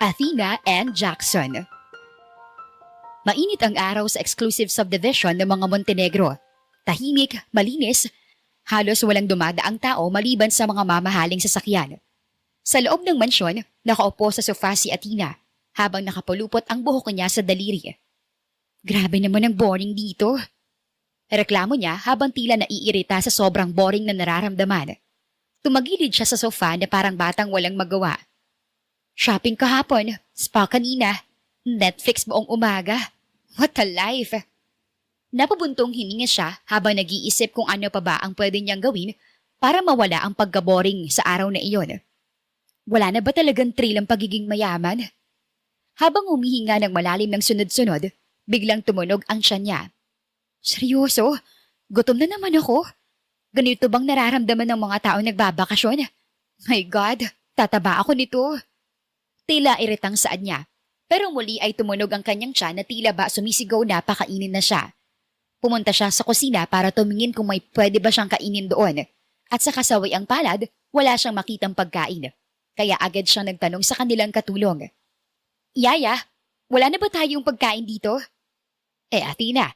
Athena and Jackson. Mainit ang araw sa exclusive subdivision ng mga Montenegro. Tahimik, malinis, halos walang dumadaang tao maliban sa mga mamahaling sasakyan. Sa loob ng mansyon, nakaupo sa sofa si Athena habang nakapulupot ang buhok niya sa daliri. Grabe naman ang boring dito. Reklamo niya habang tila naiirita sa sobrang boring na nararamdaman. Tumagilid siya sa sofa na parang batang walang magawa. Shopping kahapon, spa kanina, Netflix buong umaga. What a life! Napabuntong hininga siya habang nag-iisip kung ano pa ba ang pwede niyang gawin para mawala ang pagkaboring sa araw na iyon. Wala na ba talagang thrill ang pagiging mayaman? Habang humihinga ng malalim ng sunod-sunod, biglang tumunog ang tiyan niya. Seryoso? Gutom na naman ako? Ganito bang nararamdaman ng mga tao nagbabakasyon? My God, tataba ako nito. Tila iritang saad niya. Pero muli ay tumunog ang kanyang tiyan na tila ba sumisigaw na pakainin na siya. Pumunta siya sa kusina para tumingin kung may pwede ba siyang kainin doon. At sa kasaway ang palad, wala siyang makitang pagkain. Kaya agad siyang nagtanong sa kanilang katulong. Yaya, wala na ba tayong pagkain dito? Athena,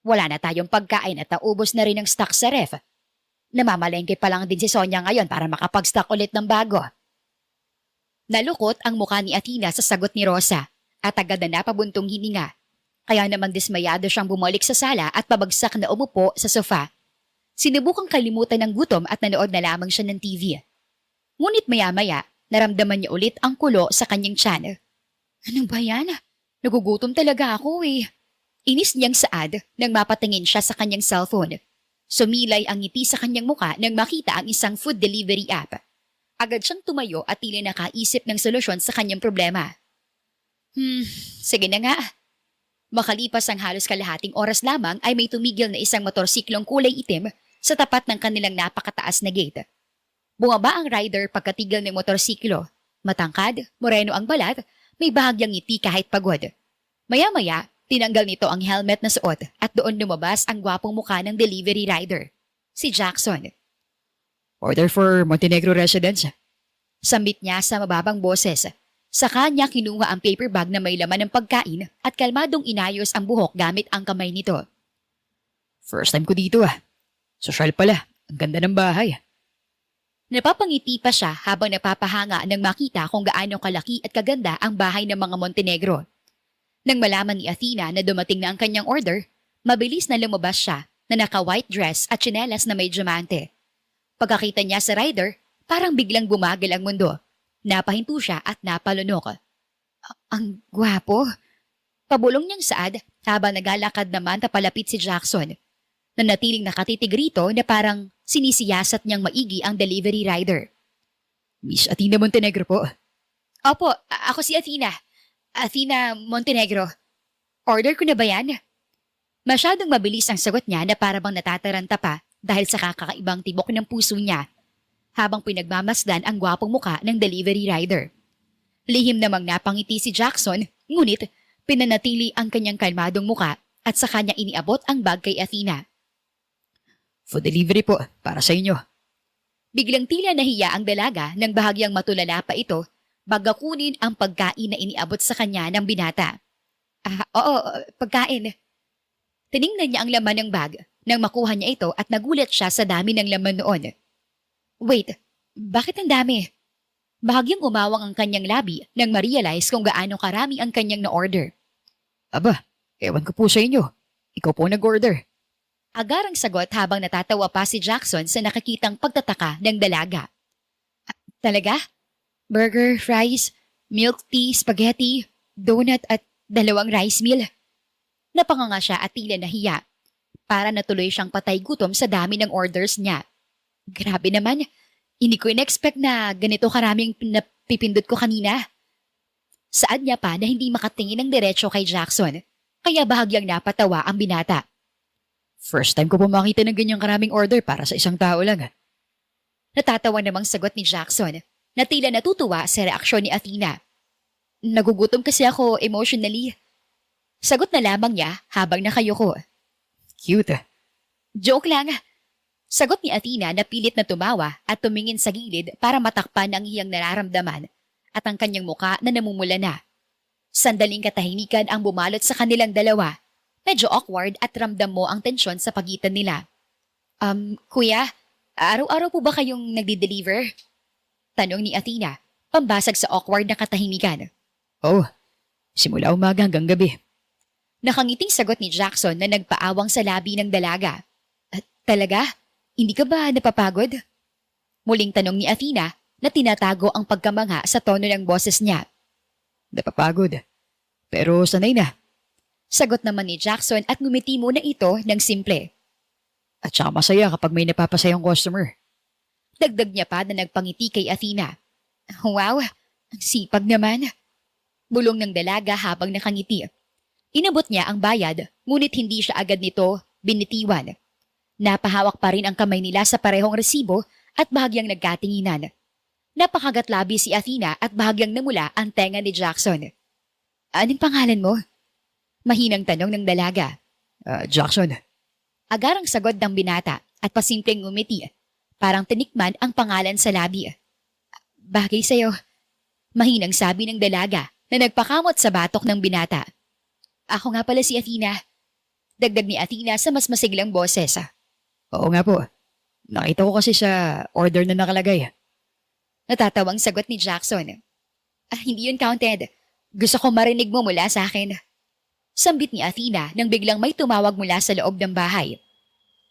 wala na tayong pagkain at naubos na rin ang stock sa ref. Namamalengke pa lang din si Sonia ngayon para makapag-stock ulit ng bago. Nalukot ang mukha ni Athena sa sagot ni Rosa at agad na napabuntong hininga. Kaya namang dismayado siyang bumalik sa sala at pabagsak na umupo sa sofa. Sinubukang kalimutan ng gutom at nanood na lamang siya ng TV. Ngunit maya-maya, naramdaman niya ulit ang kulo sa kanyang tiyan. Ano ba yan? Nagugutom talaga ako eh. Inis niyang saad nang mapatingin siya sa kanyang cellphone. Sumilay ang ngiti sa kanyang muka nang makita ang isang food delivery app. Agad siyang tumayo at tila nakaisip ng solusyon sa kanyang problema. Sige na nga. Makalipas ang halos kalahating oras lamang ay may tumigil na isang motorsiklong kulay itim sa tapat ng kanilang napakataas na gate. Bumaba ang rider pagkatigil ng motorsiklo. Matangkad, moreno ang balat, may bahagyang ngiti kahit pagod. Maya-maya, tinanggal nito ang helmet na suot at doon lumabas ang gwapong mukha ng delivery rider, si Jackson. Order for Montenegro residence. Sambit niya sa mababang boses. Sa kanya kinuha ang paper bag na may laman ng pagkain at kalmadong inayos ang buhok gamit ang kamay nito. First time ko dito ah. Sosyal pala. Ang ganda ng bahay. Napapangiti pa siya habang napapahanga nang makita kung gaano kalaki at kaganda ang bahay ng mga Montenegro. Nang malaman ni Athena na dumating na ang kanyang order, mabilis na lumabas siya na naka-white dress at tsinelas na may diamante. Pagkakita niya sa rider, parang biglang bumagal ang mundo. Napahinto siya at napalunok. Ang gwapo. Pabulong niyang saad habang naglalakad naman tapalapit si Jackson. Nanatiling nakatitig rito na parang sinisiyasat niyang maigi ang delivery rider. Miss Athena Montenegro po. Opo, ako si Athena. Athena Montenegro. Order ko na ba yan? Masyadong mabilis ang sagot niya na parang natataranta pa dahil sa kakaibang tibok ng puso niya habang pinagmamasdan ang gwapong muka ng delivery rider. Lihim namang napangiti si Jackson, ngunit pinanatili ang kanyang kalmadong muka at sa kanya iniabot ang bag kay Athena. Food delivery po, para sa inyo. Biglang tila nahiya ang dalaga nang bahagyang matulala pa ito baga kunin ang pagkain na iniabot sa kanya ng binata. Oo, pagkain. Tiningnan niya ang laman ng bag nang makuha niya ito at nagulat siya sa dami ng laman noon. Wait, bakit ang dami? Bahagyang umawang ang kanyang labi nang ma-realize kung gaano karami ang kanyang na-order. Aba, ewan ko po sa inyo. Ikaw po nag-order. Agarang sagot habang natatawa pa si Jackson sa nakikitang pagtataka ng dalaga. Talaga? Burger, fries, milk tea, spaghetti, donut at 2 rice meal. Napanganga siya at tila nahiya. Para natuloy siyang patay gutom sa dami ng orders niya. Grabe naman, hindi ko in-expect na ganito karaming napipindot ko kanina. Saad niya pa na hindi makatingin ng diretso kay Jackson, kaya bahagyang napatawa ang binata. First time ko po makita ng ganyang karaming order para sa isang tao lang. Natatawa namang sagot ni Jackson, na tila natutuwa sa reaksyon ni Athena. Nagugutom kasi ako emotionally. Sagot na lamang niya habang nakayuko. Cute. Joke lang. Sagot ni Athena na pilit na tumawa at tumingin sa gilid para matakpan ang iyang nararamdaman at ang kanyang muka na namumula na. Sandaling katahimikan ang bumalot sa kanilang dalawa. Medyo awkward at ramdam mo ang tensyon sa pagitan nila. Kuya, araw-araw po ba kayong nagdi-deliver? Tanong ni Athena, pambasag sa awkward na katahimikan. Oh, simula umaga hanggang gabi. Nakangiting sagot ni Jackson na nagpaawang sa labi ng dalaga. Talaga? Hindi ka ba napapagod? Muling tanong ni Athena na tinatago ang pagkamangha sa tono ng boses niya. Napapagod. Pero sanay na. Sagot naman ni Jackson at ngumiti muna ito ng simple. At saka masaya kapag may napapasayang customer. Dagdag niya pa na nagpangiti kay Athena. Wow, ang sipag naman. Bulong ng dalaga habang nakangiti. Inabot niya ang bayad, ngunit hindi siya agad nito binitiwan. Napahawak pa rin ang kamay nila sa parehong resibo at bahagyang nagkatinginan. Napakagatlabi si Athena at bahagyang namula ang tenga ni Jackson. Anong pangalan mo? Mahinang tanong ng dalaga. Jackson. Agarang sagot ng binata at pasimpleng ngumiti. Parang tinikman ang pangalan sa labi. Bagay sa'yo. Mahinang sabi ng dalaga na nagpakamot sa batok ng binata. Ako nga pala si Athena. Dagdag ni Athena sa mas masiglang boses. Oo nga po. Nakita ko kasi sa order na nakalagay. Natatawang sagot ni Jackson. Hindi yun counted. Gusto ko marinig mo mula sa akin. Sambit ni Athena nang biglang may tumawag mula sa loob ng bahay.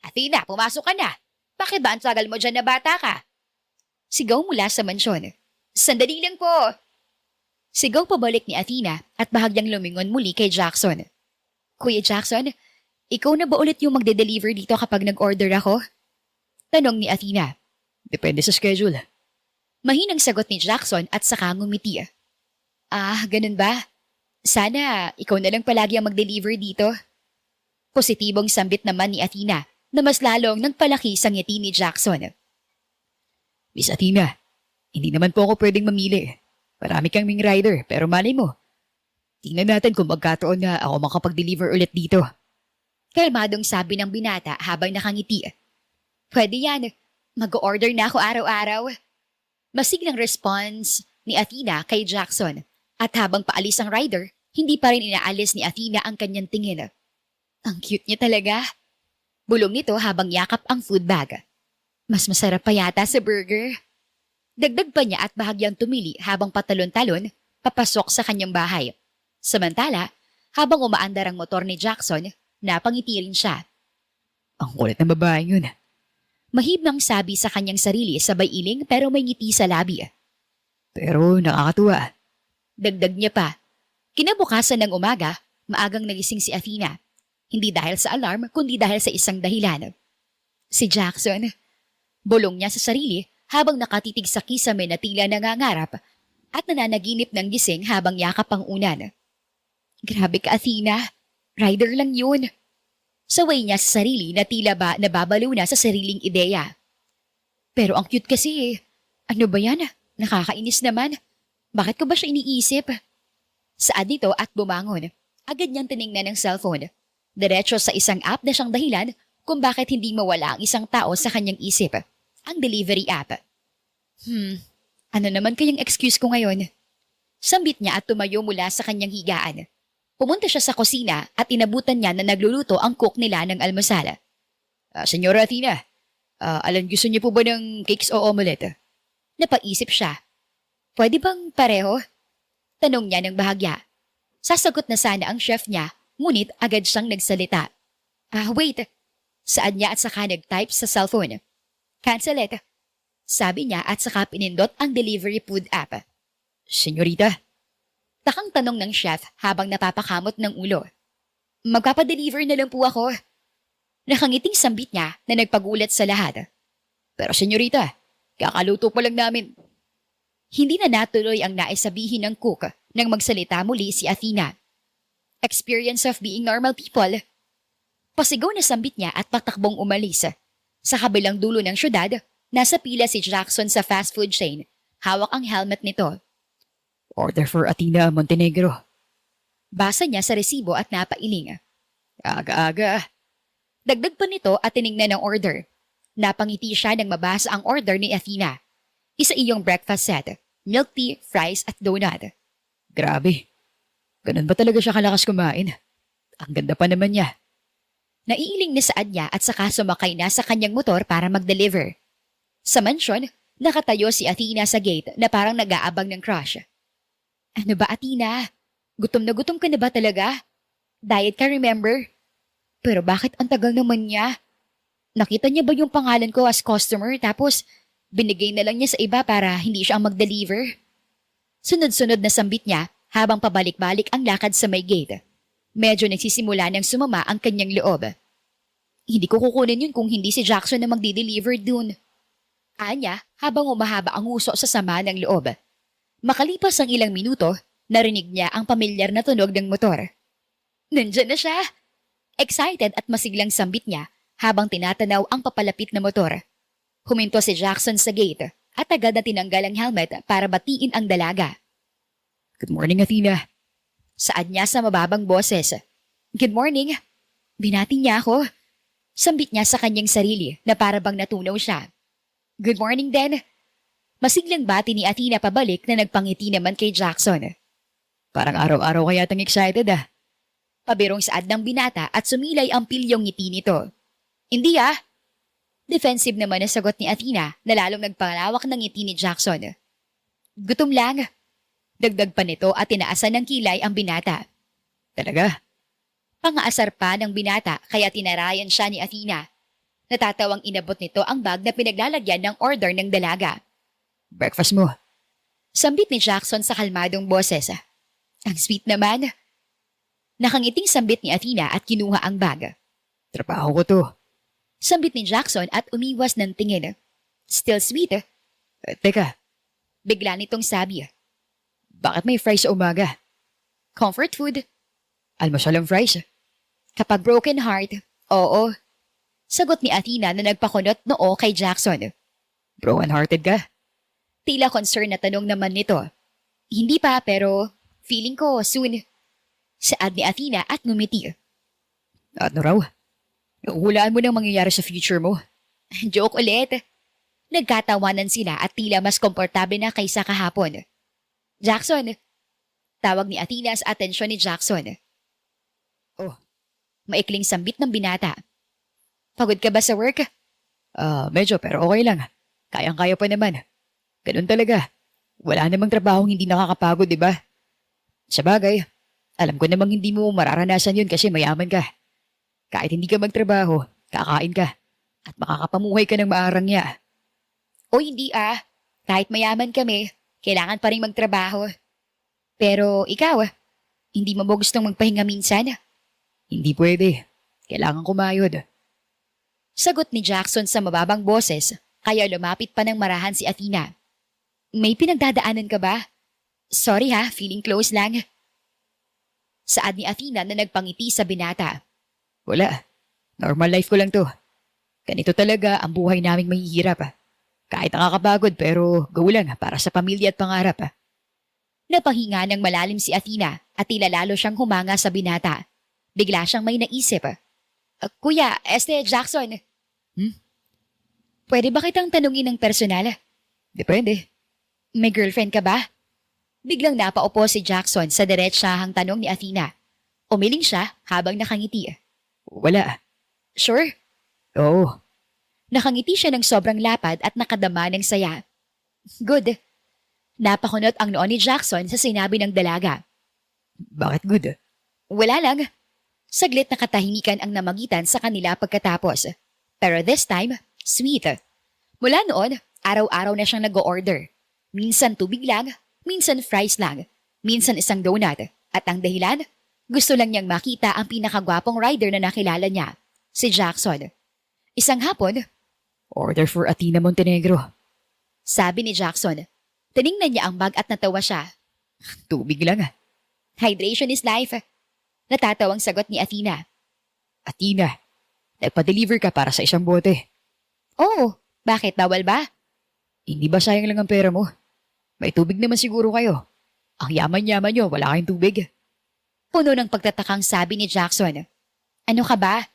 Athena, pumasok ka na. Bakit ba ang tagal mo dyan na bata ka? Sigaw mula sa mansyon. Sandali lang po. Sigaw pabalik ni Athena at bahagyang lumingon muli kay Jackson. Kuya Jackson, ikaw na ba ulit yung magde-deliver dito kapag nag-order ako? Tanong ni Athena. Depende sa schedule. Mahinang sagot ni Jackson at saka ngumiti. Ganun ba? Sana ikaw na lang palagi ang mag-deliver dito. Positibong sambit naman ni Athena na mas lalong nagpalaki sa ngiti ni Jackson. Miss Athena, hindi naman po ako pwedeng mamili. Marami kang wing rider pero malay mo. Tingnan natin kung magkataon na ako makapag-deliver ulit dito. Kalmadong sabi ng binata habang nakangiti. Pwede yan. Mag-order na ako araw-araw. Masiglang response ni Athena kay Jackson at habang paalis ang rider, hindi pa rin inaalis ni Athena ang kanyang tingin. Ang cute niya talaga. Bulong nito habang yakap ang food bag. Mas masarap pa yata sa burger. Dagdag pa niya at bahagyang tumili habang patalon-talon papasok sa kanyang bahay. Samantala, habang umaandar ang motor ni Jackson, napangiti rin siya. Ang kulit ng babaeng yun. Mahibang sabi sa kanyang sarili sabay iling pero may ngiti sa labi. Pero nakakatuwa. Dagdag niya pa. Kinabukasan ng umaga, maagang nagising si Athena. Hindi dahil sa alarm kundi dahil sa isang dahilan. Si Jackson. Bulong niya sa sarili habang nakatitig sa kisame na tila nangangarap at nananaginip ng gising habang yakap ang unan. Grabe ka, Athena. Rider lang yun. Saway niya sa sarili na tila ba nababaliw na sa sariling ideya. Pero ang cute kasi eh. Ano ba yan? Nakakainis naman. Bakit ko ba siya iniisip? Saad nito at bumangon. Agad niyang tiningnan ng cellphone. Diretso sa isang app na siyang dahilan kung bakit hindi mawala ang isang tao sa kanyang isip. Ang delivery app. Ano naman kayang excuse ko ngayon? Sambit niya at tumayo mula sa kanyang higaan. Pumunta siya sa kusina at inabutan niya na nagluluto ang cook nila ng almusal. Senyora Athena, alam gusto niyo po ba ng cakes o omelette? Napaisip siya. Pwede bang pareho? Tanong niya ng bahagya. Sasagot na sana ang chef niya, ngunit agad siyang nagsalita. Wait. Saad niya at saka nag-type sa cellphone. Cancel it. Sabi niya at saka pinindot ang delivery food app. Senyorita? Takang tanong ng chef habang napapakamot ng ulo. Magpapadeliver na lang po ako. Nakangiting sambit niya na nagpagulat sa lahat. Pero senyorita, kakaluto pa lang namin. Hindi na natuloy ang naisabihin ng cook nang magsalita muli si Athena. Experience of being normal people. Pasigaw na sambit niya at patakbong umalis. Sa kabilang dulo ng syudad, nasa pila si Jackson sa fast food chain. Hawak ang helmet nito. Order for Athena Montenegro. Basa niya sa resibo at napailing. Aga-aga. Dagdag pa nito at tiningnan ang order. Napangiti siya nang mabasa ang order ni Athena. Isa iyong breakfast set. milk tea, fries at donut. Grabe. Ganun ba talaga siya kalakas kumain? Ang ganda pa naman niya. Naiiling na saad niya at saka sumakay na sa kanyang motor para mag-deliver. Sa mansyon, nakatayo si Athena sa gate na parang nag-aabang ng crush. Ano ba, Athena? Gutom na gutom ka na ba talaga? Diet ka, remember? Pero bakit ang tagal naman niya? Nakita niya ba yung pangalan ko as customer tapos binigay na lang niya sa iba para hindi siya ang mag-deliver? Sunod-sunod na sambit niya habang pabalik-balik ang lakad sa may gate. Medyo nagsisimula ng sumama ang kanyang loob. Hindi ko kukunin yun kung hindi si Jackson na magdi-deliver dun. Anya habang humahaba ang uso sa sama ng loob. Makalipas ang ilang minuto, narinig niya ang pamilyar na tunog ng motor. Nandyan na siya! Excited at masiglang sambit niya habang tinatanaw ang papalapit na motor. Huminto si Jackson sa gate at agad na tinanggal ang helmet para batiin ang dalaga. Good morning, Athena. Saad niya sa mababang boses. Good morning. Binati niya ako. Sambit niya sa kanyang sarili na para bang natunaw siya. Good morning din. Masiglang bati ni Athena pabalik na nagpangiti naman kay Jackson. Parang araw-araw ka yatang excited ah. Pabirong saad ng binata at sumilay ang pilyong ngiti nito. Hindi ah. Defensive naman ang sagot ni Athena na lalong nagpalawak ng ngiti ni Jackson. Gutom lang. Dagdag pa nito at tinaasan ng kilay ang binata. Talaga? Pangaasar pa ng binata kaya tinarayan siya ni Athena. Natatawang inabot nito ang bag na pinaglalagyan ng order ng dalaga. Breakfast mo. Sambit ni Jackson sa kalmadong boses. Ang sweet naman. Nakangiting sambit ni Athena at kinuha ang bag. Trabaho ko to. Sambit ni Jackson at umiwas ng tingin. Still sweet. Teka, Bigla nitong sabi. bakit may fries sa umaga? Comfort food. Almusal ang fries? Kapag broken heart, oo. Sagot ni Athena na nagpakunot noo kay Jackson. Broken-hearted ka? Tila concern na tanong naman nito. Hindi pa pero feeling ko soon. Saad ni Athena at ngumiti. Ano raw? Hulaan mo nang mangyayari sa future mo. Joke ulit. Nagkatawanan sila at tila mas komportable na kaysa kahapon. Jackson. Tawag ni Athena sa atensyon ni Jackson. Oh. Maikling sambit ng binata. Pagod ka ba sa work? Medyo pero okay lang. Kayang-kaya pa naman. Ganun talaga. Wala namang trabahong hindi nakakapagod, di ba? Sa bagay, alam ko namang hindi mo mararanasan yun kasi mayaman ka. Kahit hindi ka magtrabaho, kakain ka. At makakapamuhay ka ng maarangya. O hindi ah. Kahit mayaman kami, kailangan pa rin magtrabaho. Pero ikaw, hindi mo ba gustong magpahinga minsan? Hindi pwede. Kailangan kumayod. Sagot ni Jackson sa mababang boses, kaya lumapit pa ng marahan si Athena. May pinagdadaanan ka ba? Sorry ha, feeling close lang. Saad ni Athena na nagpangiti sa binata. Wala. Normal life ko lang to. Ganito talaga ang buhay naming mahihirap. Kahit nakakapagod pero go lang para sa pamilya at pangarap. Napahinga ng malalim si Athena at tila lalo siyang humanga sa binata. Bigla siyang may naisip. Kuya, Jackson. Pwede ba kitang tanungin ng personal? Depende. May girlfriend ka ba? Biglang napaupo si Jackson sa diretsahang tanong ni Athena. Umiling siya habang nakangiti. Wala. Sure? Oo. Nakangiti siya ng sobrang lapad at nakadama ng saya. Good. Napakunot ang noo ni Jackson sa sinabi ng dalaga. Bakit good? Wala lang. Saglit na katahimikan ang namagitan sa kanila pagkatapos. Pero this time, sweet. Mula noon, araw-araw na siyang nag-o-order. Minsan tubig lang, minsan fries lang, minsan isang donut. At ang dahilan, gusto lang niyang makita ang pinakagwapong rider na nakilala niya, si Jackson. Isang hapon, Order for Athena Montenegro. sabi ni Jackson. Tiningnan niya ang bag at natawa siya. Tubig lang. Hydration is life. Natatawang sagot ni Athena. Athena, nagpa-deliver ka para sa isang bote. Oh, bakit bawal ba? Hindi ba sayang lang ang pera mo? May tubig naman siguro kayo. Ang yaman-yaman nyo, wala kayong tubig. Puno ng pagtatakang sabi ni Jackson. Ano ka ba?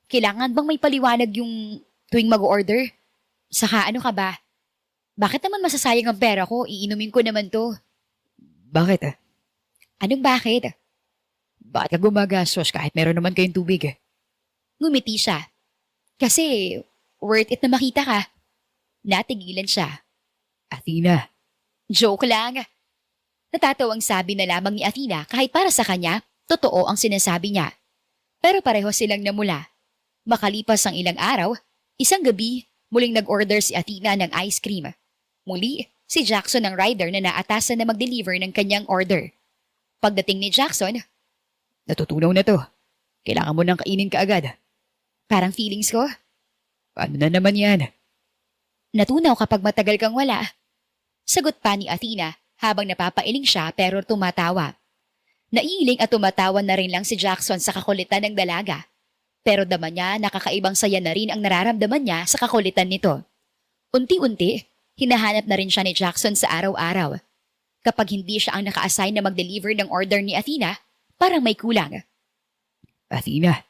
Kailangan bang may paliwanag yung tuwing mag-order? Saka ano ka ba? Bakit naman masasayang ang pera ko? Iinumin ko naman to. Bakit? Anong bakit? Bakit ka gumagastos kahit meron naman kayong tubig? Ngumiti siya. Kasi worth it na makita ka. Natigilan siya. Athena, Joke lang. Natatawang sabi na lamang ni Athena kahit para sa kanya, totoo ang sinasabi niya. Pero pareho silang namula. Makalipas ang ilang araw, isang gabi, muling nag-order si Athena ng ice cream. Muli, si Jackson ang rider na naatasan na mag-deliver ng kanyang order. Pagdating ni Jackson, natutunaw na to. Kailangan mo nang kainin ka agad. parang feelings ko, Ano na naman yan? natunaw kapag matagal kang wala. Sagot pa ni Athena habang napapailing siya pero tumatawa. Naiiling at tumatawa na rin lang si Jackson sa kakulitan ng dalaga. Pero dama niya nakakaibang saya na rin ang nararamdaman niya sa kakulitan nito. Unti-unti, hinahanap na rin siya ni Jackson sa araw-araw. Kapag hindi siya ang naka-assign na mag-deliver ng order ni Athena, parang may kulang. Athena,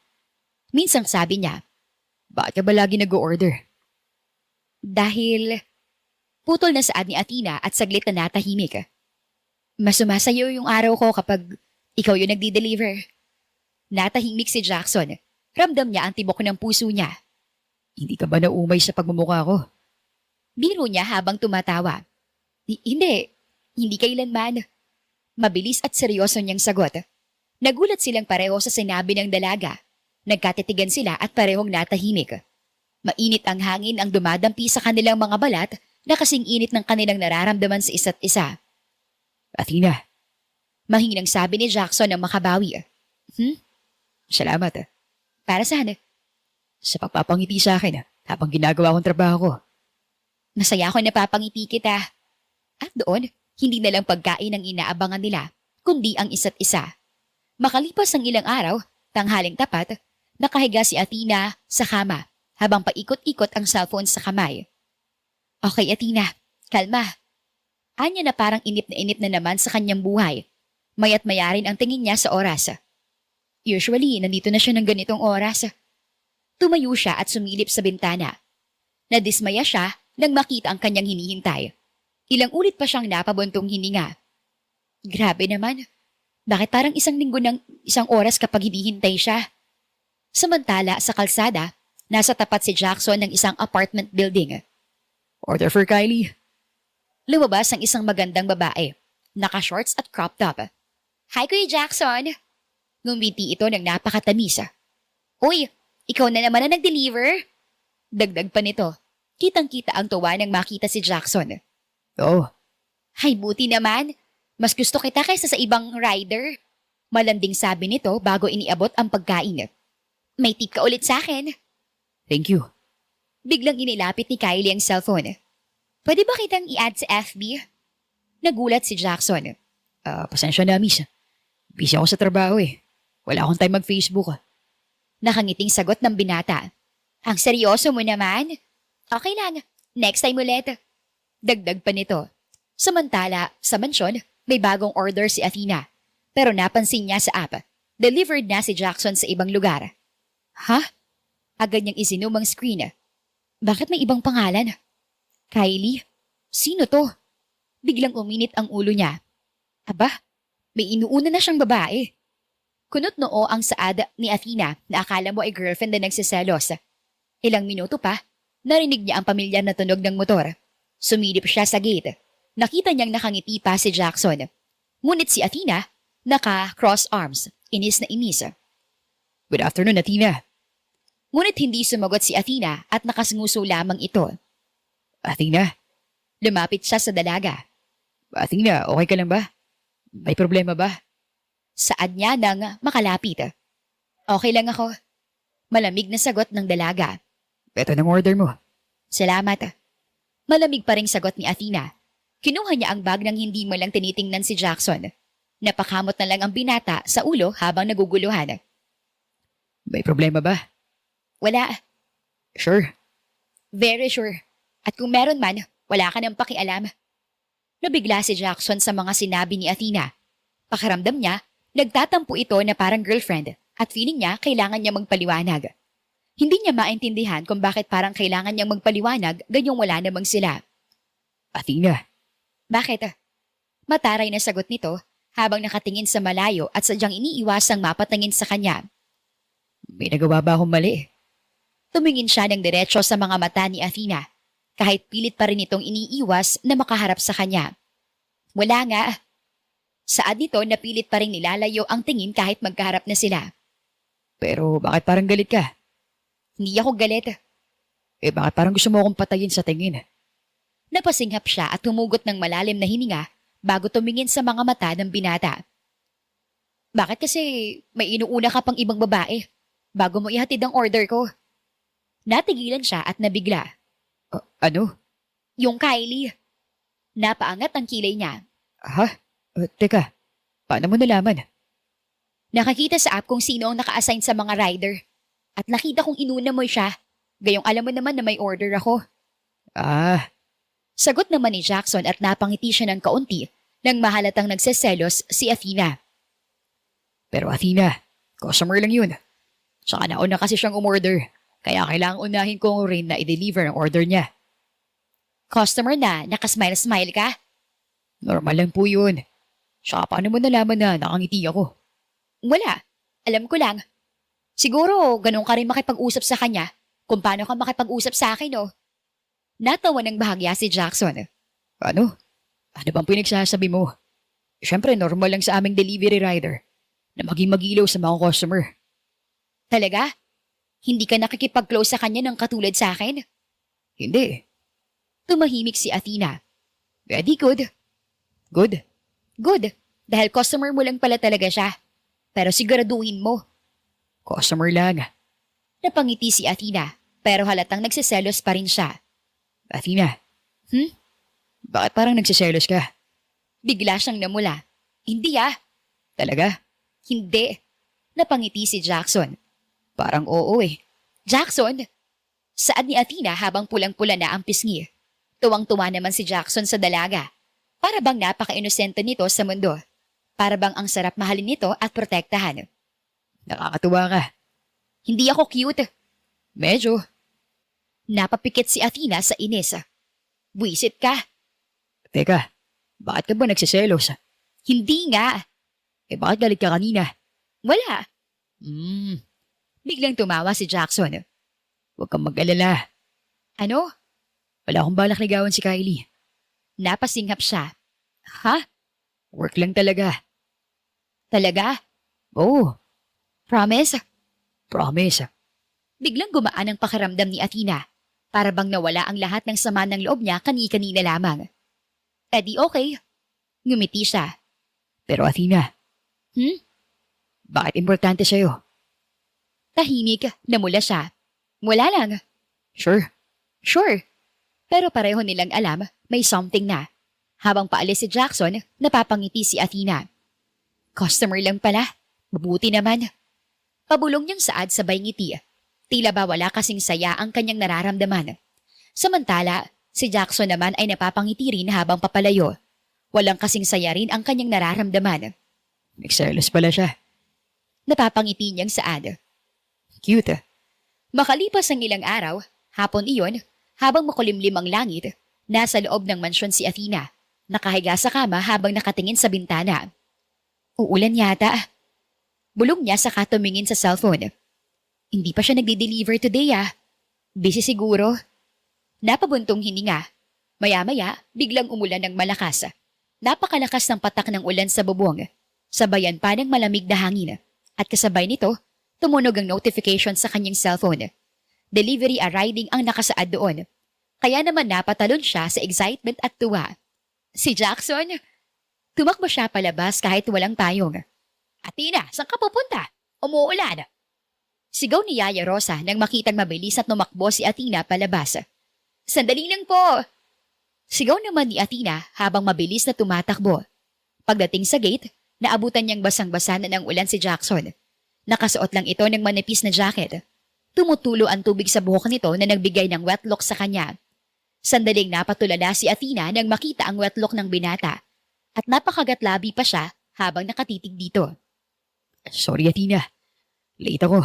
Minsang sabi niya, bakit ka ba lagi nag-order? dahil putol na saad ni Athena at saglit na natahimik. Mas sumasayo yung araw ko kapag ikaw yung nagdi-deliver. Natahimik si Jackson. Ramdam niya ang tibok ng puso niya. Hindi ka ba naumay sa pagmumukha ko? Biro niya habang tumatawa. Hindi kailanman. Mabilis at seryoso niyang sagot. Nagulat silang pareho sa sinabi ng dalaga. Nagkatitigan sila at parehong natahimik. Mainit ang hangin ang dumadampi sa kanilang mga balat na kasing init ng kanilang nararamdaman sa isa't isa. Athena, Mahinang sabi ni Jackson ng makabawi. salamat. Para saan? Sa pagpapangiti sa akin habang ginagawa kong trabaho ko. Masaya ako napapangiti kita. At doon, hindi na lang pagkain ang inaabangan nila, kundi ang isa't isa. Makalipas ang ilang araw, tanghaling tapat, nakahiga si Athena sa kama habang paikot-ikot ang cellphone sa kamay. Okay, Athena, kalma. Anya na parang inip na naman sa kanyang buhay. Maya't maya rin ang tingin niya sa oras. Usually, nandito na siya ng ganitong oras. Tumayo siya at sumilip sa bintana. Nadismaya siya nang makita ang kanyang hinihintay. Ilang ulit pa siyang napabuntong hininga. Grabe naman. Bakit parang isang linggo ng isang oras kapag hinihintay siya? Samantala sa kalsada, nasa tapat si Jackson ng isang apartment building. Order for Kylie. Lumabas ang isang magandang babae. Naka-shorts at crop top. Hi, Kuya Jackson! Ngumiti ito ng napakatamis. Uy, ikaw na naman ang nag-deliver? Dagdag pa nito. Kitang-kita ang tuwa nang makita si Jackson. Oo, Hay, buti naman. Mas gusto kita kaysa sa ibang rider. Malanding sabi nito bago iniabot ang pagkain. May tip ka ulit sa akin. thank you. Biglang inilapit ni Kylie ang cellphone. Pwede ba kitang i-add sa FB? Nagulat si Jackson. Pasensya na, miss. Busy ako sa trabaho eh. Wala akong time mag-Facebook. Nakangiting sagot ng binata. Ang seryoso mo naman? Okay lang. Next time ulit. Dagdag pa nito. Samantala, sa mansyon, may bagong order si Athena. Pero napansin niya sa app. Delivered na si Jackson sa ibang lugar. Ha? Agad niyang isinum ang screen. Bakit may ibang pangalan? Kylie? Sino to? Biglang uminit ang ulo niya. Aba, may inuuna na siyang babae. Kunot noo ang saad ni Athena na akala mo ay girlfriend na nagsiselos. Ilang minuto pa, narinig niya ang pamilyar na tunog ng motor. Sumilip siya sa gate. Nakita niyang nakangiti pa si Jackson. Ngunit si Athena, naka-cross arms, inis na inis. Good afternoon, Athena. Ngunit hindi sumagot si Athena at nakasunguso lamang ito. Athena? Lumapit siya sa dalaga. Athena, okay ka lang ba? May problema ba? Saad niya nang makalapit. Okay lang ako. Malamig na sagot ng dalaga. Ito ng order mo. Salamat. Malamig pa ring sagot ni Athena. Kinuha niya ang bag nang hindi mo lang tinitingnan si Jackson. Napakamot na lang ang binata sa ulo habang naguguluhan. May problema ba? Wala. Sure. Very sure. At kung meron man, wala ka nang pakialam. Nabigla si Jackson sa mga sinabi ni Athena. Pakiramdam niya, nagtatampo ito na parang girlfriend at feeling niya kailangan niya magpaliwanag. Hindi niya maintindihan kung bakit parang kailangan niyang magpaliwanag ganyong wala namang sila. Athena, Bakit? Mataray na sagot nito habang nakatingin sa malayo at sadyang iniiwasang mapatingin sa kanya. may nagawa ba akong mali? Tumingin siya ng diretsyo sa mga mata ni Athena, kahit pilit pa rin itong iniiwas na makaharap sa kanya. Wala nga. Saad nito na pilit pa rin nilalayo ang tingin kahit magkaharap na sila. Pero bakit parang galit ka? Hindi ako galit. Bakit parang gusto mo akong patayin sa tingin? Napasinghap siya at humugot ng malalim na hininga bago tumingin sa mga mata ng binata. Bakit kasi may inuuna ka pang ibang babae bago mo ihatid ang order ko? Natigilan siya at nabigla. Ano? Yung Kylie. Napaangat ang kilay niya. Ha? Teka, paano mo nalaman? Nakakita sa app kung sino ang naka-assign sa mga rider. At nakita kong inuna mo siya. Gayong alam mo naman na may order ako. Ah, Sagot naman ni Jackson at napangiti siya ng kaunti nang mahalatang nagseselos si Athena. pero Athena, customer lang yun. Tsaka nauna kasi siyang umorder. Kaya kailangang unahin ko rin na i-deliver ang order niya. Customer na, nakasmile-smile ka? Normal lang po yun. Tsaka paano mo nalaman na nakangiti ako? Wala. Alam ko lang. Siguro ganun ka rin makipag-usap sa kanya kung paano ka makipag-usap sa akin, oh. Natawa ng bahagya si Jackson. Ano? Ano bang pinagsasabi mo? Siyempre normal lang sa aming delivery rider na maging mag-ilaw sa mga customer. Talaga? Hindi ka nakikipag-close sa kanya ng katulad sa akin? Hindi. Tumahimik si Athena. Very good. Good. Good. Dahil customer mo lang pala talaga siya. Pero siguraduhin mo. Customer lang. Napangiti si Athena, pero halatang nagsiselos pa rin siya. Athena. Hmm? Bakit parang nagsiselos ka? Bigla siyang namula. Hindi Talaga? Hindi. Napangiti si Jackson. Parang oo eh. Jackson! Saad ni Athena habang pulang-pula na ang pisngi. Tuwang-tuwa naman si Jackson sa dalaga. Para bang napaka-inosente nito sa mundo. Para bang ang sarap mahalin nito at protektahan. Nakakatuwa ka. Hindi ako cute. Medyo. Napapikit si Athena sa inis. Buisit ka. Teka, bakit ka ba nagsiselos? Hindi nga. Bakit galit ka kanina? Wala. Biglang tumawa si Jackson. Huwag kang mag-alala. Ano? Wala akong balak ligawan si Kylie. Napasinghap siya. Ha? Work lang talaga. Talaga? Oo, Promise? promise. Biglang gumaan ang pakiramdam ni Athena. Para bang nawala ang lahat ng sama ng loob niya kani-kanina lamang. Eh di okay. Ngumiti siya. Pero Athena, bakit importante sa'yo? Tahimik, namula siya. Wala lang. Sure. Sure. Pero pareho nilang alam, may something na. Habang paalis si Jackson, napapangiti si Athena. Customer lang pala. Mabuti naman. Pabulong niyang saad sabay ngiti. Tila ba wala kasing saya ang kanyang nararamdaman. Samantala, si Jackson naman ay napapangiti rin habang papalayo. Walang kasing saya rin ang kanyang nararamdaman. Nagselos pala siya. Napapangiti niyang saad. Cute. Makalipas ang ilang araw, hapon iyon, habang makulimlim ang langit, nasa loob ng mansyon si Athena, nakahiga sa kama habang nakatingin sa bintana. Uulan yata. Bulong niya saka tumingin sa cellphone. Hindi pa siya nagde-deliver today Busy siguro. Napabuntong hininga. Maya-maya, biglang umulan ng malakas. Napakalakas ng patak ng ulan sa bubong. Sabayan pa ng malamig na hangin. At kasabay nito, tumunog ang notification sa kanyang cellphone. Delivery arriving ang nakasaad doon. Kaya naman napatalon siya sa excitement at tuwa. Si Jackson, tumakbo siya palabas kahit walang payong. Athena, saan ka pupunta? Umuulan. Sigaw ni Yaya Rosa nang makitang mabilis at numakbo si Athena palabas. Sandali lang po! Sigaw naman ni Athena habang mabilis na tumatakbo. Pagdating sa gate, naabutan niyang basang-basa na ng ulan si Jackson. Nakasuot lang ito ng manipis na jacket. Tumutulo ang tubig sa buhok nito na nagbigay ng wetlock sa kanya. Sandaling napatulala si Athena nang makita ang wetlock ng binata. At napakagatlabi pa siya habang nakatitig dito. Sorry Athena. Late ako.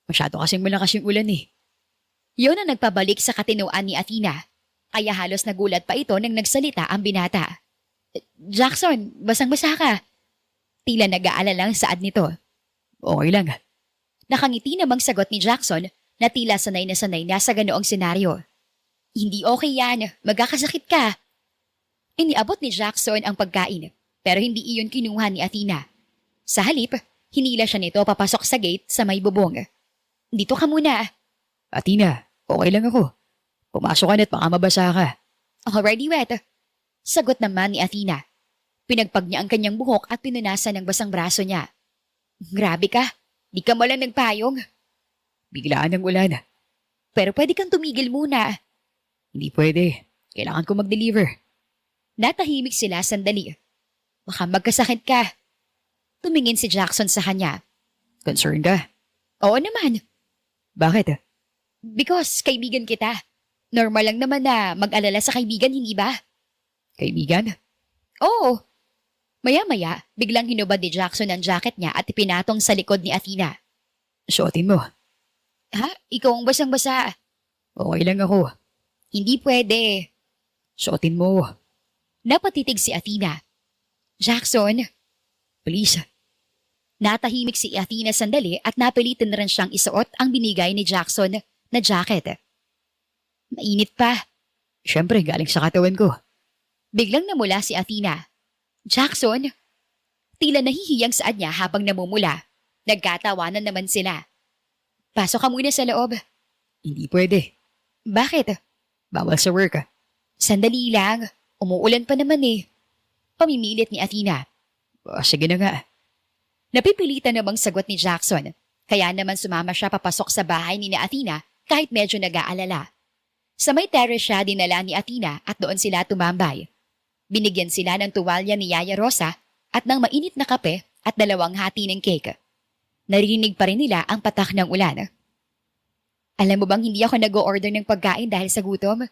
Masyado kasing malakas yung ulan eh. Yun ang nagpabalik sa katinuan ni Athena. Kaya halos nagulat pa ito nang nagsalita ang binata. Jackson, basang-basa ka. Tila nag-aalala ang saad nito. Okay lang. Nakangiti namang sagot ni Jackson na tila sanay na sa ganoong senaryo. Hindi okay yan, magkakasakit ka. Iniabot ni Jackson ang pagkain pero hindi iyon kinuha ni Athena. Sa halip, hinila siya nito papasok sa gate sa may bubong. Dito ka muna. Athena, okay lang ako. Pumasok ka na't baka mabasa ka. Already wet. Sagot naman ni Athena. Pinagpag niya ang kanyang buhok at pinunasan ng basang braso niya. Grabe ka, di ka mo lang nagpayong. Biglaan ang ulan. Pero pwede kang tumigil muna. Hindi pwede. Kailangan ko mag-deliver. Natahimik sila sandali. Baka magkasakit ka. Tumingin si Jackson sa kanya. Concerned ka? Oo naman. Bakit? Because kaibigan kita. Normal lang naman na mag-alala sa kaibigan, hindi ba? Kaibigan? Oo. Maya-maya, biglang hinubad ni Jackson ang jacket niya at ipinatong sa likod ni Athena. Suotin mo. Ha? Ikaw ang basang-basa. Okay lang ako. Hindi pwede. Suotin mo. Napatitig si Athena. Jackson, Please. natahimik si Athena sandali at napilitan na rin siyang isuot ang binigay ni Jackson na jacket. Mainit pa. Siyempre, galing sa katawan ko. Biglang namula si Athena. Jackson, tila nahihiyang saad niya habang namumula. Nagkatawanan naman sila. Pasok ka muna sa loob. Hindi pwede. Bakit? Bawal sa work. Sandali lang. Umuulan pa naman eh. Pamimilit ni Athena. Sige na nga. Napipilitan namang sagot ni Jackson. Kaya naman sumama siya papasok sa bahay ni Athena kahit medyo nag-aalala. Sa may terrace siya dinala ni Athena at doon sila tumambay. Binigyan sila ng tuwalya ni Yaya Rosa at ng mainit na kape at 2 hati ng cake. Narinig pa rin nila ang patak ng ulan. Alam mo bang hindi ako nag-o-order ng pagkain dahil sa gutom?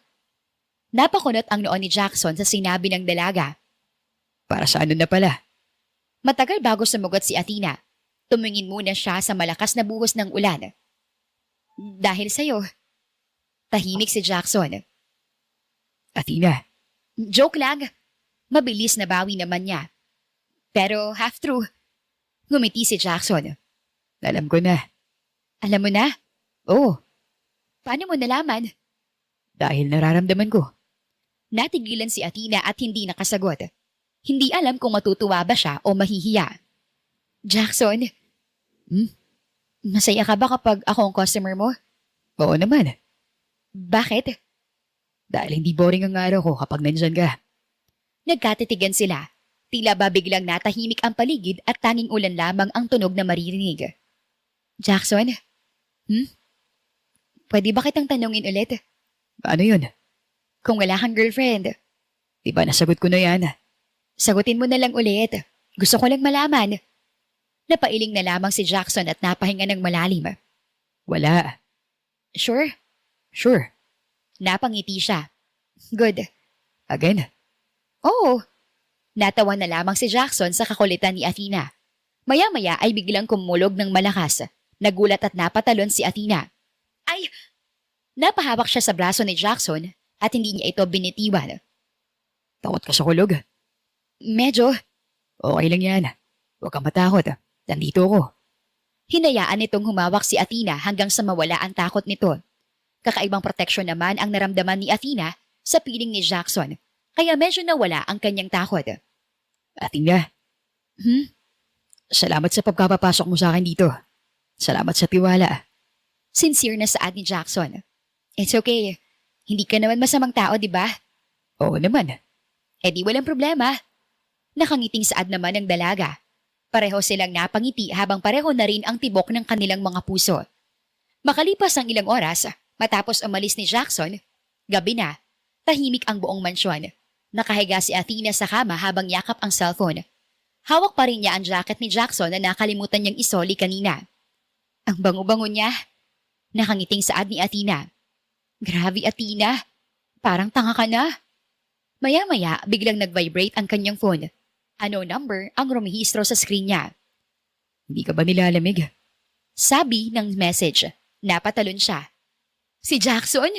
Napakunot ang noon ni Jackson sa sinabi ng dalaga. Para sa ano na pala? Matagal bago sumagot si Athena. Tumingin muna siya sa malakas na buhos ng ulan. Dahil sa'yo. Tahimik si Jackson. Athena, Joke lang. Mabilis na bawi naman niya. Pero half true. Ngumiti si Jackson. alam ko na. Alam mo na? Oo, Paano mo nalaman? dahil nararamdaman ko. Natigilan si Athena at hindi nakasagot. Hindi alam kung matutuwa ba siya o mahihiya. Jackson, masaya ka ba kapag ako ang customer mo? Oo naman. Bakit? Dahil hindi boring ang araw ko kapag nandyan ka. Nagkatitigan sila. Tila ba biglang natahimik ang paligid at tanging ulan lamang ang tunog na maririnig. Jackson? Pwede ba kitang tanungin ulit? Ano yun? Kung wala kang girlfriend, Di ba nasagot ko na yan? sagutin mo na lang ulit. Gusto ko lang malaman. Napailing na lamang si Jackson at napahinga ng malalim. Wala. Sure? Sure. Napangiti siya. Good. Again? Oo. Natawa na lamang si Jackson sa kakulitan ni Athena. Maya-maya ay biglang kumulog ng malakas. Nagulat at napatalon si Athena. Ay! Napahawak siya sa braso ni Jackson at hindi niya ito binitiwan. Takot ka sa kulog? Medyo, Okay lang yan. Huwag kang matakot. Nandito ako. hinayaan nitong humawak si Athena hanggang sa mawala ang takot nito. Kakaibang proteksyon naman ang naramdaman ni Athena sa piling ni Jackson, kaya medyo nawala ang kanyang takot. Athena, salamat sa pagkapapasok mo sa akin dito. Salamat sa tiwala. Sincere na saad ni Jackson. It's okay. Hindi ka naman masamang tao, di ba? Oo naman. Eh di walang problema. Nakangiting saad naman ng dalaga. Pareho silang napangiti habang pareho na rin ang tibok ng kanilang mga puso. Makalipas ang ilang oras, matapos umalis ni Jackson, gabi na, tahimik ang buong mansyon. Nakahiga si Athena sa kama habang yakap ang cellphone. Hawak pa rin niya ang jacket ni Jackson na nakalimutan niyang isoli kanina. Ang bango-bango niya. Nakangiting saad ni Athena. Grabe Athena, parang tanga ka na. Maya-maya biglang nag-vibrate ang kanyang phone. Ano number ang rumihistro sa screen niya? Hindi ka ba nilalamig? Sabi ng message. Napatalon siya. Si Jackson?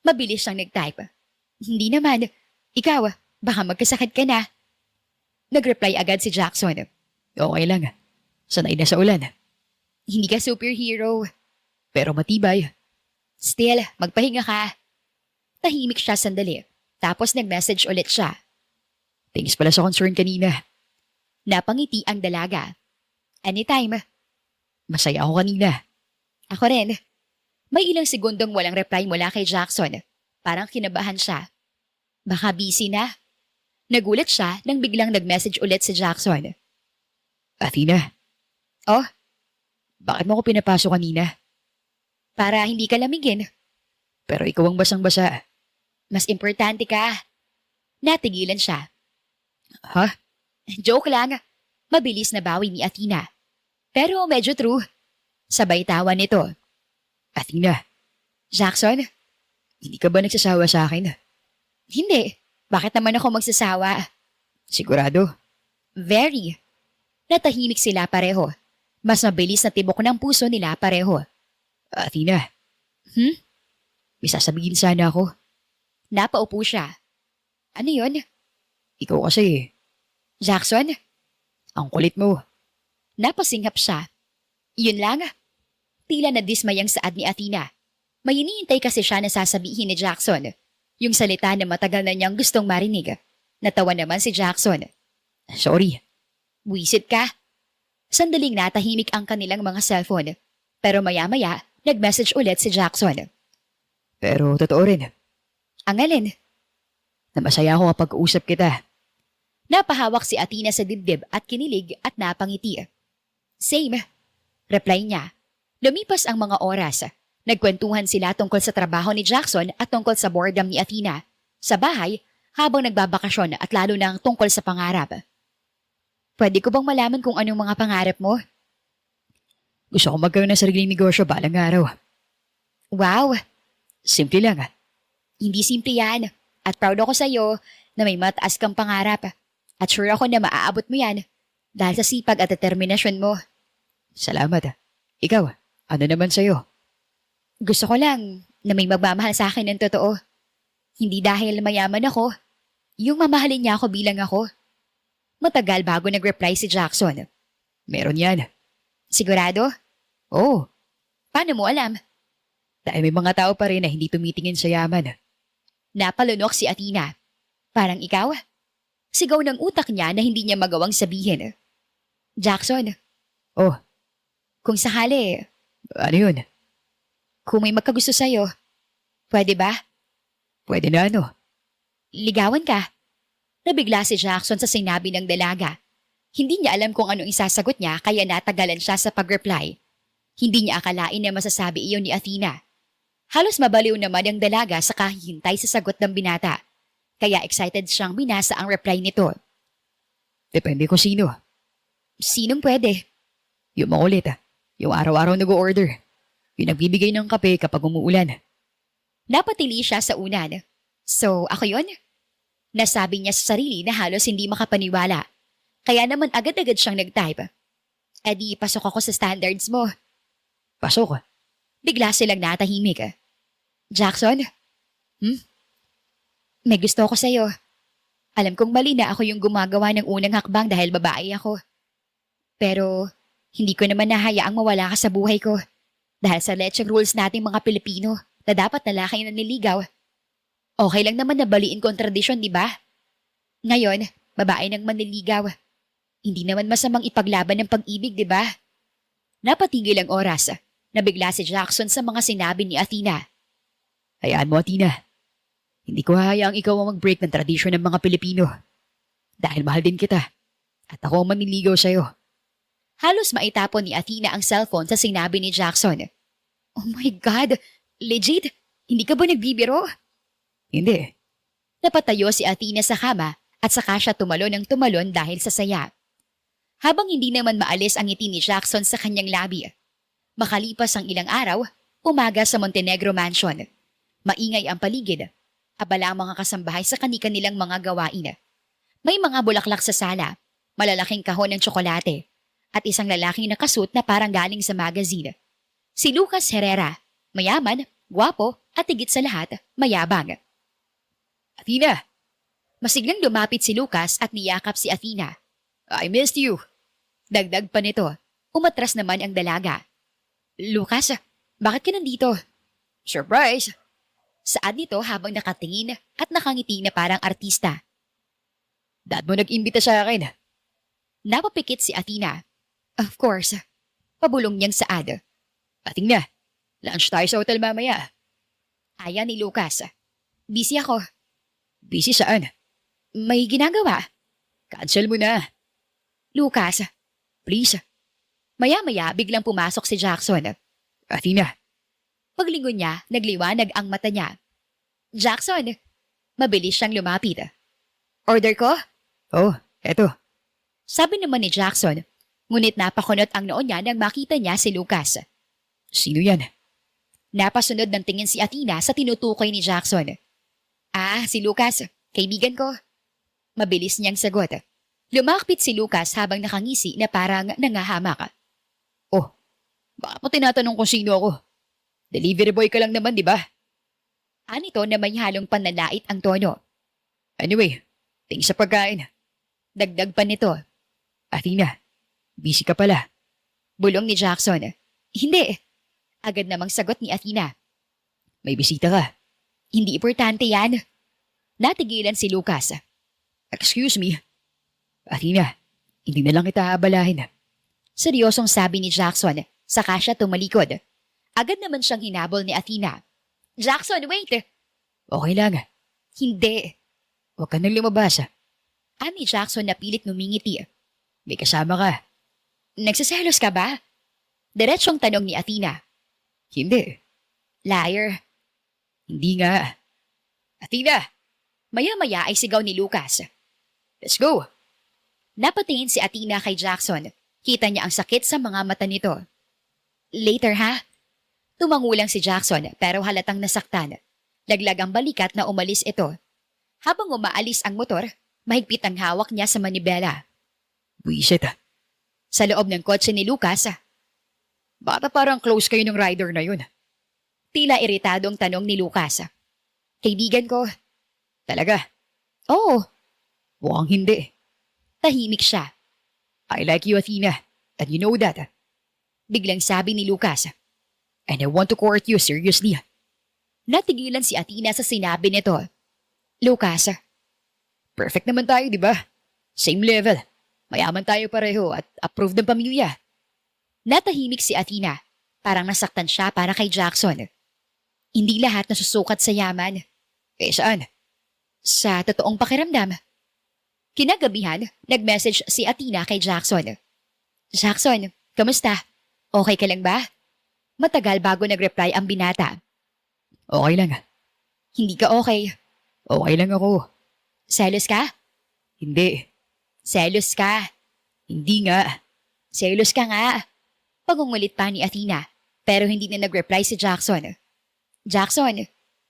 Mabilis siyang nag-type. Hindi naman. Ikaw, baka magkasakit ka na. Nag-reply agad si Jackson. Okay lang. Sanay na sa ulan. Hindi ka superhero. Pero matibay. Still, magpahinga ka. Tahimik siya sandali. Tapos nag-message ulit siya. Thanks pala sa concern kanina. Napangiti ang dalaga. Anytime. Masaya ako kanina. Ako rin. May ilang segundong walang reply mula kay Jackson. Parang kinabahan siya. Baka busy na. Nagulat siya nang biglang nag-message ulit si Jackson. Athena. Oh? Bakit mo ko pinapasok kanina? Para hindi ka lamigin. Pero ikaw ang basang-basa. Mas importante ka. Natigilan siya. Ha? Joke lang. Mabilis na bawi ni Athena. Pero medyo true. Sabay tawa nito. Athena, Jackson? hindi ka ba nagsasawa sa akin? Hindi. Bakit naman ako magsasawa? Sigurado? Very. Natahimik sila pareho. Mas mabilis na tibok ng puso nila pareho. Athena. Hmm? May sasabihin sana ako. Napaupo siya. Ano yon? Ikaw kasi, Jackson? ang kulit mo. Napasinghap siya. Yun lang. Tila na dismayang saad ni Athena. May iniintay kasi siya na sasabihin ni Jackson. Yung salita na matagal na niyang gustong marinig. Natawa naman si Jackson. Sorry. Wisit ka. Sandaling natahimik ang kanilang mga cellphone. Pero maya-maya, nag-message ulit si Jackson. Pero totoo rin, Ang alin? na masaya ako kapag usap kita. Napahawak si Athena sa dibdib at kinilig at napangiti. Same. Reply niya. Lumipas ang mga oras. Nagkwentuhan sila tungkol sa trabaho ni Jackson at tungkol sa boredom ni Athena. Sa bahay, habang nagbabakasyon at lalo nang tungkol sa pangarap. Pwede ko bang malaman kung anong mga pangarap mo? Gusto ko magkaroon ng sariling negosyo balang araw. Wow, Simple lang. hindi simple yan. At proud ako sa iyo na may mataas kang pangarap. At sure ako na maaabot mo yan dahil sa sipag at determinasyon mo. Salamat. Ikaw, ano naman sa'yo? Gusto ko lang na may magmamahal sa akin ng totoo. Hindi dahil mayaman ako. Yung mamahalin niya ako bilang ako. Matagal bago nag-reply si Jackson. Meron yan. Sigurado? Oo, Paano mo alam? dahil may mga tao pa rin na hindi tumitingin sa yaman. Napalunok si Athena. Parang ikaw? Sigaw ng utak niya na hindi niya magawang sabihin. Jackson, Oh, kung sakali, ano yun? kung may magkagusto sa'yo, pwede ba? Pwede na ano? Ligawan ka. Nabigla si Jackson sa sinabi ng dalaga. Hindi niya alam kung anong isasagot niya kaya natagalan siya sa pag-reply. Hindi niya akalain na masasabi iyon ni Athena. Halos mabaliw naman ang dalaga sa kahihintay sa sagot ng binata. Kaya excited siyang binasa ang reply nito. Depende kung sino. Sinong pwede? Yung makulit. Yung araw-araw nag-order. Yung nagbibigay ng kape kapag umuulan. Napatili siya sa unan. So, ako yun? Nasabi niya sa sarili na halos hindi makapaniwala. Kaya naman agad-agad siyang nag-type. E di, pasok ako sa standards mo. Pasok. Bigla silang natahimik. Jackson? May gusto ko sa'yo. Alam kong mali na ako yung gumagawa ng unang hakbang dahil babae ako. Pero, hindi ko naman nahayaang mawala ka sa buhay ko. Dahil sa lecheng rules nating mga Pilipino na dapat lalaki na niligaw. Okay lang naman na baliin ko ang tradisyon, di ba? Ngayon, babae nang manliligaw. Hindi naman masamang ipaglaban ng pag-ibig, di ba? Napatigil ang oras. Nabigla si Jackson sa mga sinabi ni Athena. Hayaan mo, Athena. Hindi ko hahayaang ikaw ang mag-break ng tradisyon ng mga Pilipino. Dahil mahal din kita. At ako ang manliligaw sa'yo. Halos maitapon ni Athena ang cellphone sa sinabi ni Jackson. Oh my God! Legit? Hindi ka ba nagbibiro? Hindi. Napatayo si Athena sa kama at saka siya tumalon ng tumalon dahil sa saya. Habang hindi naman maalis ang ngiti ni Jackson sa kanyang labi. Makalipas ang ilang araw, umaga sa Montenegro Mansion. Maingay ang paligid. Abala ang mga kasambahay sa kani-kanilang mga gawain. May mga bulaklak sa sala, malalaking kahon ng tsokolate, at isang lalaking nakasuot na parang galing sa magazine. Si Lucas Herrera, mayaman, gwapo, at higit sa lahat, mayabang. Athena! Masiglang lumapit si Lucas at niyakap si Athena. I missed you! Dagdag pa nito, umatras naman ang dalaga. Lucas, bakit ka nandito? Surprise! Saad nito habang nakatingin at nakangiti na parang artista. Dad mo nag-imbita sa akin. Napapikit si Athena. Of course. Pabulong niyang saad. Athena, lunch tayo sa hotel mamaya. Aya ni Lucas. Busy ako. Busy saan? May ginagawa. Cancel mo na. Lucas, Please. maya-maya biglang pumasok si Jackson. Athena, Paglingon niya, nagliwanag ang mata niya. Jackson, mabilis siyang lumapit. Order ko? oh, eto. Sabi naman ni Jackson, ngunit napakunot ang noon niya nang makita niya si Lucas. Sino yan? Napasunod ng tingin si Athena sa tinutukoy ni Jackson. Ah, si Lucas, kaibigan ko. Mabilis niyang sagot. Lumakpit si Lucas habang nakangisi na parang nangahamak. Oh, baka po tinatanong kung sino ako. Delivery boy ka lang naman, di ba? Anito na may halong panlalait ang tono. Anyway, thanks sa pagkain. Dagdag pa nito. Athena, busy ka pala. Bulong ni Jackson. Hindi. Agad namang sagot ni Athena. May bisita ka. Hindi importante yan. Natigilan si Lucas. Excuse me. Athena, hindi na lang kita aabalahin. Seryosong sabi ni Jackson, saka siya tumalikod. Agad naman siyang hinabol ni Athena. Jackson, wait! Okay lang. Hindi. Huwag ka nang lumabas. Ani Jackson na pilit numingiti. May kasama ka. Nagsiselos ka ba? Diretsyong tanong ni Athena. Hindi. Liar. Hindi nga. Athena, Maya-maya ay sigaw ni Lucas. let's go. Napatingin si Athena kay Jackson. Kita niya ang sakit sa mga mata nito. Later ha? Tumangulang si Jackson pero halatang nasaktan. Laglag ang balikat na umalis ito. Habang umaalis ang motor, mahigpit ang hawak niya sa manibela. Buisit. Sa loob ng kotse ni Lucas, Baka parang close kayo ng rider na yun. tila iritadong tanong ni Lucas. Kaibigan ko. Talaga? Oo, Mukhang hindi. tahimik siya. I like you, Athena. And you know that. Biglang sabi ni Lucas. And I want to court you seriously. Natigilan si Athena sa sinabi nito. Lucas, Perfect naman tayo, di ba? Same level. Mayaman tayo pareho at approved ng pamilya. natahimik si Athena. Parang nasaktan siya para kay Jackson. Hindi lahat nasusukat sa yaman. Eh saan? Sa totoong pakiramdam. Kinagabihan, nag-message si Athena kay Jackson. Jackson, kamusta? Okay ka lang ba? Matagal bago nag-reply ang binata. Okay lang. Hindi ka okay. Okay lang ako. Selos ka? Hindi. Selos ka. Hindi nga. Selos ka nga. Pagungulit pa ni Athena, pero hindi na nag-reply si Jackson. Jackson,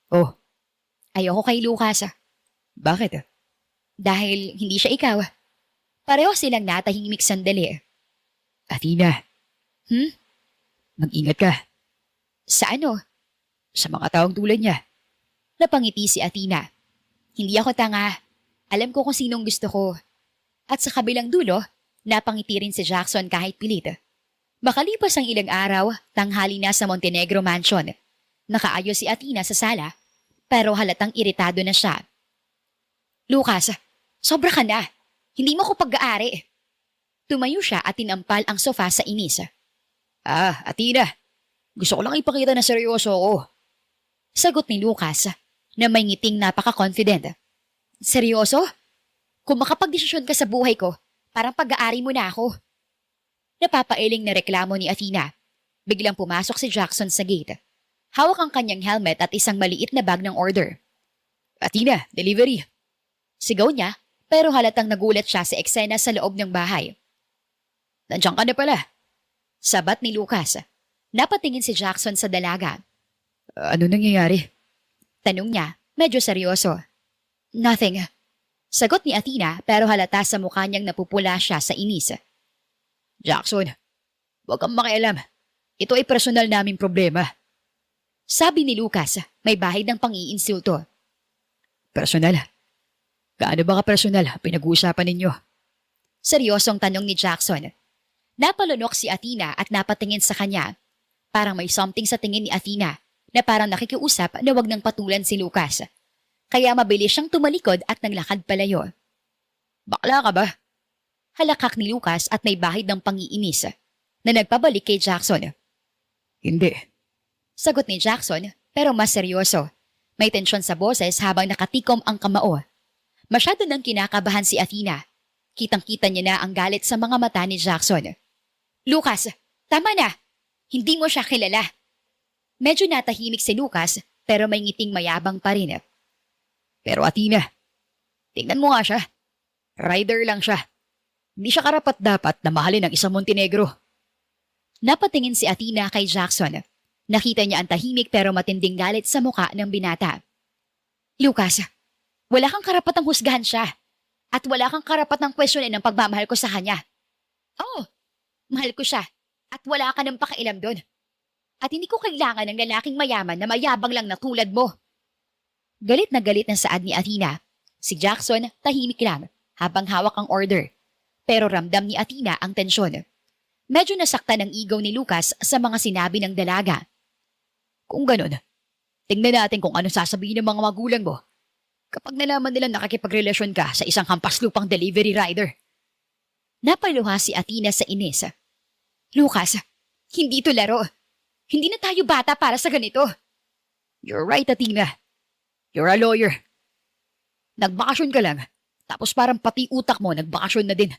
Oh, ayoko kay Lucas. bakit? Dahil hindi siya ikaw. Pareho silang natahimik sandali. Athena. Hmm? Mag-ingat ka. Sa ano? Sa mga taong tulad niya. Napangiti si Athena. Hindi ako tanga. Alam ko kung sinong gusto ko. At sa kabilang dulo, napangiti rin si Jackson kahit pilit. Makalipas ang ilang araw, tanghali na sa Montenegro Mansion. Nakaayos si Athena sa sala, pero halatang iritado na siya. Lucas, sobra ka na. Hindi mo ko pag-aari. Tumayo siya at tinampal ang sofa sa inis. Athena. Gusto ko lang ipakita na seryoso ako. Sagot ni Lucas na may ngiting napaka-confident. Seryoso? Kung makapagdesisyon ka sa buhay ko, parang pag-aari mo na ako. Napapailing na reklamo ni Athena. Biglang pumasok si Jackson sa gate. Hawak ang kanyang helmet at isang maliit na bag ng order. Athena, delivery. Sigaw niya, pero halatang nagulat siya sa eksena sa loob ng bahay. Nandiyan ka na pala. Sabat ni Lucas. Napatingin si Jackson sa dalaga. Ano nangyayari? Tanong niya, medyo seryoso. Nothing. Sagot ni Athena pero halata sa mukha niyang napupula siya sa inis. Jackson, huwag kang makialam. Ito ay personal naming problema. Sabi ni Lucas, may bahid ng pang-iinsulto. Personal? Gaano ba ka-personal pinag-uusapan ninyo? Seryosong tanong ni Jackson. Napalunok si Athena at napatingin sa kanya. Parang may something sa tingin ni Athena na parang nakikiusap na wag nang patulan si Lucas. Kaya mabilis siyang tumalikod at naglakad palayo. Bakla ka ba? Halakak ni Lucas at may bahid ng pangiinis na nagpabalik kay Jackson. Hindi. Sagot ni Jackson pero mas seryoso. May tensyon sa boses habang nakatikom ang kamao. Masyado nang kinakabahan si Athena. Kitang-kita niya na ang galit sa mga mata ni Jackson. Lucas, tama na! Hindi mo siya kilala. Medyo natahimik si Lucas pero may ngiting mayabang pa rin. Pero Athena, tingnan mo nga siya. Rider lang siya. Hindi siya karapat-dapat na mahalin ng isang Montenegro. Napatingin si Athena kay Jackson. Nakita niya ang tahimik pero matinding galit sa muka ng binata. Lucas, wala kang karapatang husgahan siya. At wala kang karapatang questionin ang pagmamahal ko sa kanya. Oo, mahal ko siya. At wala ka nang pakailam doon. At hindi ko kailangan ng lalaking mayaman na mayabang lang na tulad mo. Galit na saad ni Athena. Si Jackson tahimik lang habang hawak ang order. Pero ramdam ni Athena ang tensyon. Medyo nasaktan ang ego ni Lucas sa mga sinabi ng dalaga. Kung ganun, tingnan natin kung ano sasabihin ng mga magulang mo kapag nalaman nilang nakikipagrelasyon ka sa isang hampaslupang delivery rider. Napaluha si Athena sa inis. Lucas, hindi to laro. Hindi na tayo bata para sa ganito. You're right, Athena. You're a lawyer. Nagbakasyon ka lang, tapos parang pati utak mo nagbakasyon na din.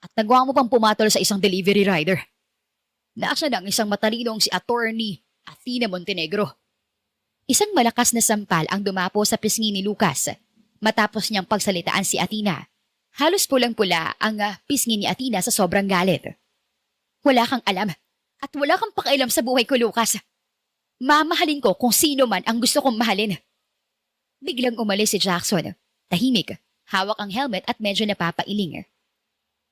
At nagawa mo pang pumatol sa isang delivery rider. Nasaan ang isang matalinong si Attorney Athena Montenegro? Isang malakas na sampal ang dumapo sa pisngi ni Lucas. Matapos niyang pagsalitaan si Athena. Halos pulang-pula ang pisngi ni Athena sa sobrang galit. Wala kang alam at wala kang pakialam sa buhay ko, Lucas. Mamahalin ko kung sino man ang gusto kong mahalin. Biglang umalis si Jackson. Tahimik, hawak ang helmet at medyo napapailing.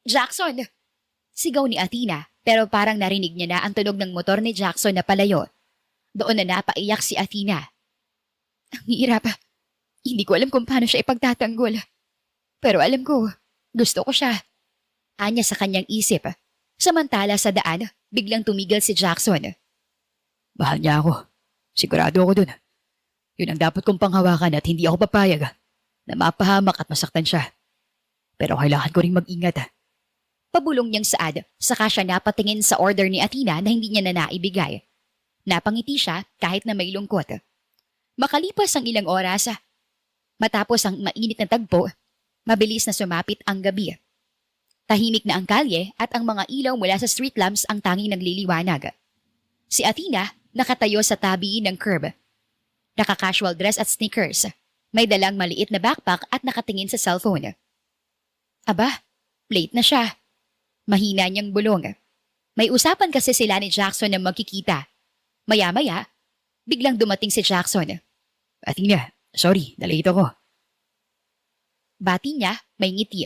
Jackson! Sigaw ni Athena pero parang narinig niya na ang tunog ng motor ni Jackson na palayo. Doon na napaiyak si Athena. Ang hirap. Hindi ko alam kung paano siya ipagtatanggol. Pero alam ko, gusto ko siya. Anya sa kanyang isip. Samantala sa daan, biglang tumigil si Jackson. Mahal niya ako. Sigurado ako dun. Yun ang dapat kong panghawakan at hindi ako papayag na mapahamak at masaktan siya. Pero kailangan ko ring mag-ingat. Pabulong niyang saad, saka siya napatingin sa order ni Athena na hindi niya na naibigay. Napangiti siya kahit na may lungkot. Makalipas ang ilang oras, matapos ang mainit na tagpo, mabilis na sumapit ang gabi. Tahimik na ang kalye at ang mga ilaw mula sa street lamps ang tanging nagliliwanag. Si Athena nakatayo sa tabi ng curb. Naka-casual dress at sneakers. May dalang maliit na backpack at nakatingin sa cellphone. Aba, late na siya. Mahina niyang bulong. May usapan kasi sila ni Jackson na magkikita. Maya-maya, biglang dumating si Jackson. Athena, sorry, nalate ako. Bati niya, may ngiti.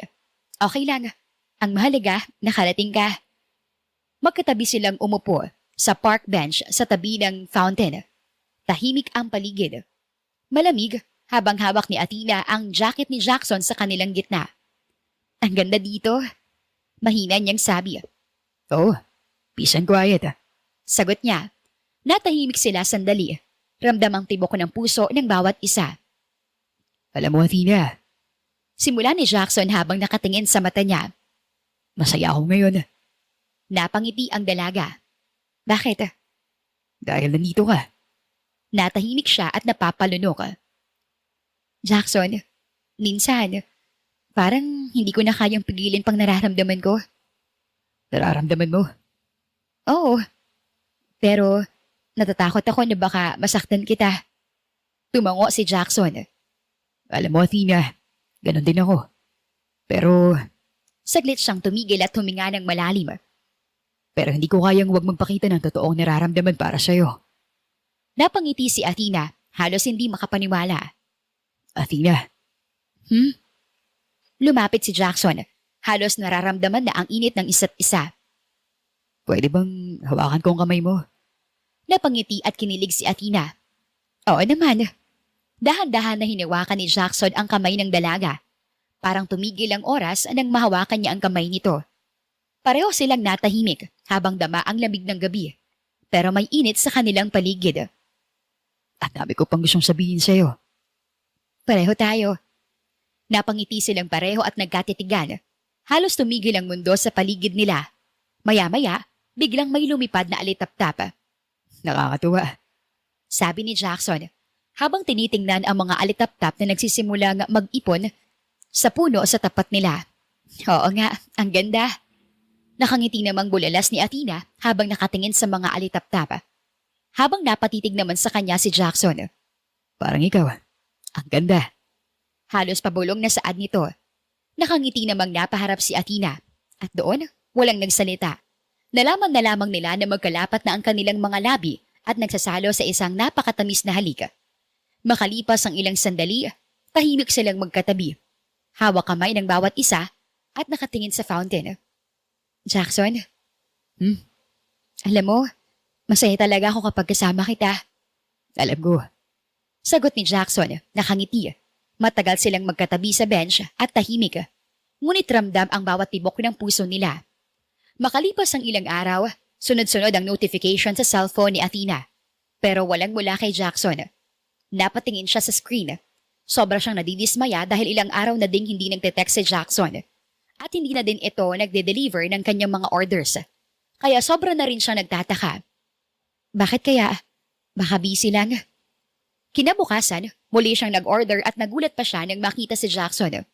Okay lang. Ang mahalaga, nakarating ka. Magkatabi silang umupo sa park bench sa tabi ng fountain. Tahimik ang paligid. Malamig habang hawak ni Athena ang jacket ni Jackson sa kanilang gitna. Ang ganda dito. Mahina niyang sabi. Oh, peace and quiet. Sagot niya. Natahimik sila sandali. Ramdam ang tibok ng puso ng bawat isa. Alam mo, Athena, Simula ni Jackson habang nakatingin sa mata niya. masaya ako ngayon. Napangiti ang dalaga. Bakit? Dahil nandito ka. Natahimik siya at napapalunok. Jackson, minsan, parang hindi ko na kayang pigilin pang nararamdaman ko. Nararamdaman mo? Oo. Pero, natatakot ako na baka masaktan kita. Tumango si Jackson. Alam mo, Athena, ganun din ako. Pero Saglit siyang tumigil at huminga ng malalim. hindi ko kayang huwag magpakita ng totoong nararamdaman para sa'yo. Napangiti si Athena, halos hindi makapaniwala. Athena, Lumapit si Jackson, halos nararamdaman na ang init ng isa't isa. pwede bang hawakan ko ang kamay mo? Napangiti at kinilig si Athena. Oo naman. Dahan-dahan na hinawakan ni Jackson ang kamay ng dalaga. Parang tumigil ang oras nang mahawakan niya ang kamay nito. Pareho silang natahimik habang dama ang lamig ng gabi. Pero may init sa kanilang paligid. Ang dami ko pang gustong sabihin sa'yo. Pareho tayo. Napangiti silang pareho at nagkatitigan. Halos tumigil ang mundo sa paligid nila. Maya-maya, biglang may lumipad na alitap-tap. Nakakatuwa. Sabi ni Jackson, habang tinitingnan ang mga alitap-tap na nagsisimulang mag-ipon sa puno sa tapat nila. Oo nga, ang ganda. Nakangiti namang bulalas ni Athena habang nakatingin sa mga alitap-tap. Habang napatitig naman sa kanya si Jackson. Parang ikaw. Ang ganda. Halos pabulong na saad nito. Nakangiti namang napaharap si Athena. At doon, walang nagsalita. Nalaman na lamang nila na magkalapat na ang kanilang mga labi at nagsasalo sa isang napakatamis na halik. Makalipas ang ilang sandali, tahimik silang magkatabi. Hawak kamay ng bawat isa at nakatingin sa fountain. Jackson? Alam mo, masaya talaga ako kapag kasama kita. Alam ko. Sagot ni Jackson, nakangiti. Matagal silang magkatabi sa bench at tahimik. Ngunit ramdam ang bawat tibok ng puso nila. Makalipas ang ilang araw, sunod-sunod ang notification sa cellphone ni Athena. Pero walang mula kay Jackson. Napatingin siya sa screen. Sobra siyang nadidismaya dahil ilang araw na ding hindi nagte-text si Jackson. At hindi na din ito nagde-deliver ng kanyang mga orders. Kaya sobra na rin siya nagtataka. Bakit kaya? Baka busy lang. Kinabukasan, muli siyang nag-order at nagulat pa siya nang makita si Jackson.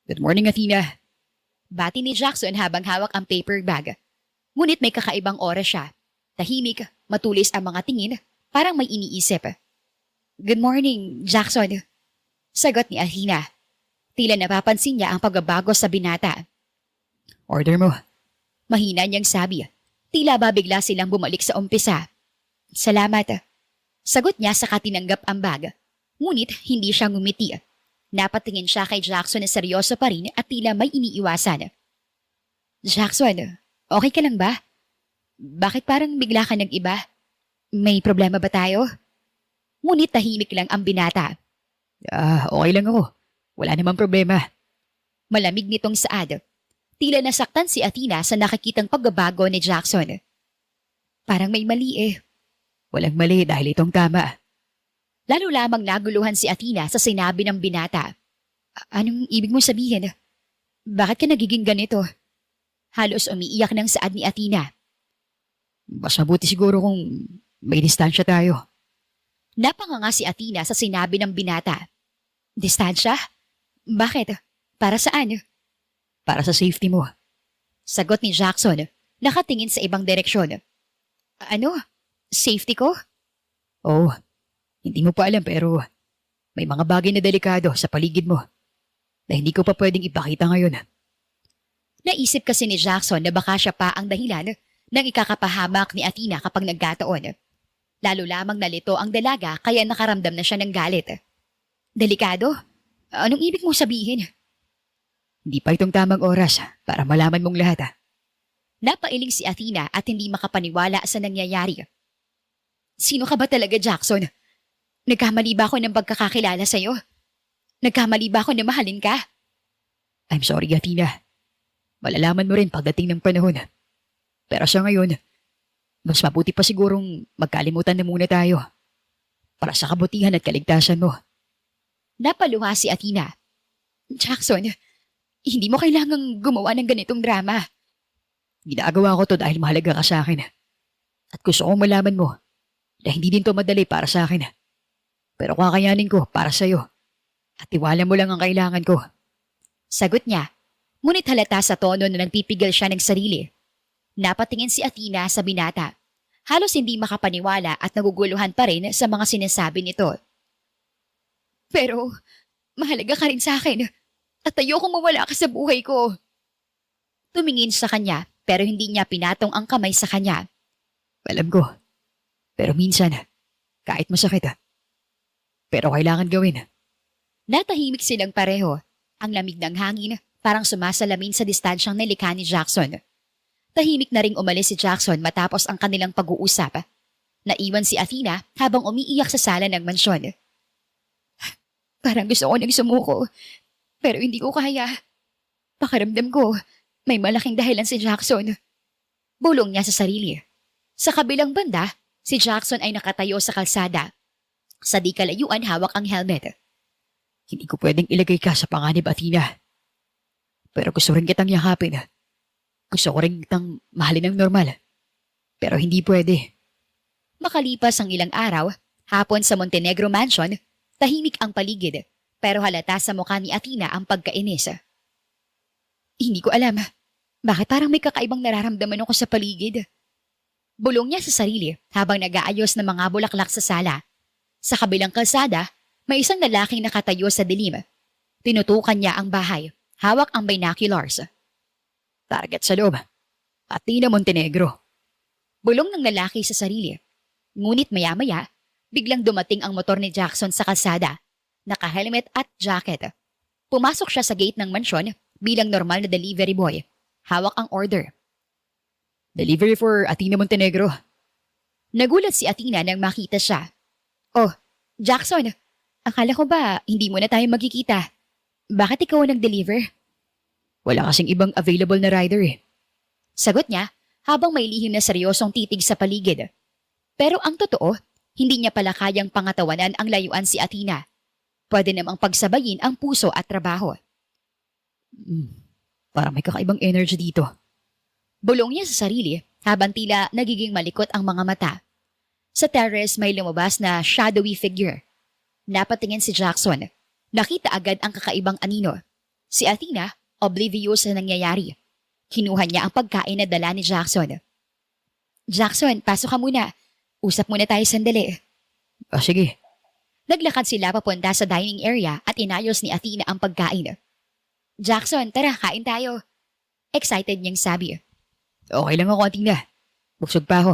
Good morning, Athena. Bati ni Jackson habang hawak ang paper bag. Ngunit may kakaibang oras siya. Tahimik, matulis ang mga tingin, parang may iniisip. Good morning, Jackson. Sagot ni Athena. Tila napapansin niya ang pagbabago sa binata. Order mo. Mahina niyang sabi. Tila ba bigla silang bumalik sa umpisa. Salamat. Sagot niya sa katinanggap ang bag. Ngunit hindi siya ngumiti. Napatingin siya kay Jackson na seryoso pa rin at tila may iniiwasan. Jackson, okay ka lang ba? Bakit parang bigla ka nag-iba? May problema ba tayo? Ngunit tahimik lang ang binata. Okay lang ako. Wala namang problema. Malamig nitong saad. Tila nasaktan si Athena sa nakikitang pagbabago ni Jackson. Parang may mali eh. Walang mali dahil itong tama. Lalo lamang naguluhan si Athena sa sinabi ng binata. Anong ibig mong sabihin? Bakit ka nagiging ganito? Halos umiiyak ng saad ni Athena. Mas mabuti siguro kung may distansya tayo. Napanganga si Athena sa sinabi ng binata. Distansya? Bakit? Para saan? Para sa safety mo. Sagot ni Jackson, nakatingin sa ibang direksyon. Ano? Safety ko? Oo. Hindi mo pa alam pero may mga bagay na delikado sa paligid mo na hindi ko pa pwedeng ipakita ngayon. Naisip kasi ni Jackson na baka siya pa ang dahilan ng ikakapahamak ni Athena kapag nagkataon. Lalo lamang nalito ang dalaga kaya nakaramdam na siya ng galit. Delikado? Anong ibig mong sabihin? Hindi pa itong tamang oras para malaman mong lahat. Napailing si Athena at hindi makapaniwala sa nangyayari. Sino ka ba talaga, Jackson? Nagkamali ba ako ng pagkakakilala sa'yo? Nagkamali ba ako na mahalin ka? I'm sorry, Athena. Malalaman mo rin pagdating ng panahon. Pero sa ngayon, mas mabuti pa sigurong magkalimutan na muna tayo para sa kabutihan at kaligtasan mo. Napaluha si Athena. Jackson, hindi mo kailangang gumawa ng ganitong drama. Ginagawa ko to dahil mahalaga ka sa akin. At gusto kong malaman mo na hindi din to madali para sa akin. Pero kakayanin ko para sa'yo. At tiwala mo lang ang kailangan ko. Sagot niya. Ngunit halata sa tono na nagpipigil siya ng sarili. Napatingin si Athena sa binata. Halos hindi makapaniwala at naguguluhan pa rin sa mga sinasabi nito. Pero, mahalaga ka rin sa akin. At ayokong mawala ka sa buhay ko. Tumingin sa kanya pero hindi niya pinatong ang kamay sa kanya. Alam ko. Pero minsan, kahit masakit. Pero kailangan gawin. Natahimik silang pareho. Ang lamig ng hangin parang sumasalamin sa distansyang nilikha ni Jackson. Tahimik na ring umalis si Jackson matapos ang kanilang pag-uusap. Naiwan si Athena habang umiiyak sa sala ng mansyon. Parang gusto ko nang sumuko, pero hindi ko kaya. Pakiramdam ko, may malaking dahilan si Jackson. Bulong niya sa sarili. Sa kabilang banda, si Jackson ay nakatayo sa kalsada. Sa di kalayuan hawak ang helmet. Hindi ko pwedeng ilagay ka sa panganib, Athena. Pero gusto rin kitang yakapin. Gusto ko rin kitang mahalin ng normal. Pero hindi pwede. Makalipas ang ilang araw, hapon sa Montenegro Mansion, tahimik ang paligid, pero halata sa mukha ni Athena ang pagkainis. Hindi ko alam. Bakit parang may kakaibang nararamdaman ako sa paligid? Bulong niya sa sarili habang nag-aayos ng mga bulaklak sa sala. Sa kabilang kalsada, may isang lalaking nakatayo sa dilim. Tinutukan niya ang bahay. Hawak ang binoculars. Target sa loob. Athena Montenegro. Bulong ng lalaki sa sarili. Ngunit maya-maya, biglang dumating ang motor ni Jackson sa kalsada. Naka-helmet at jacket. Pumasok siya sa gate ng mansyon bilang normal na delivery boy. Hawak ang order. Delivery for Athena Montenegro. Nagulat si Athena nang makita siya. Oh, Jackson, akala ko ba hindi mo na tayo magkikita? Bakit ikaw ang nag-deliver? Wala kasing ibang available na rider eh. Sagot niya habang may lihim na seryosong titig sa paligid. Pero ang totoo, hindi niya pala kayang pangatawanan ang layuan si Athena. Pwede namang pagsabayin ang puso at trabaho. Parang may kakaibang energy dito. Bulong niya sa sarili habang tila nagiging malikot ang mga mata. Sa terrace may lumabas na shadowy figure. Napatingin si Jackson. Nakita agad ang kakaibang anino. Si Athena, oblivious sa nangyayari. Kinuha niya ang pagkain na dala ni Jackson. Jackson, pasok ka muna. Usap muna tayo sandali. Sige. Naglakad sila papunta sa dining area at inayos ni Athena ang pagkain. Jackson, tara, kain tayo. Excited niyang sabi. Okay lang ako, Athena. Busog pa ako.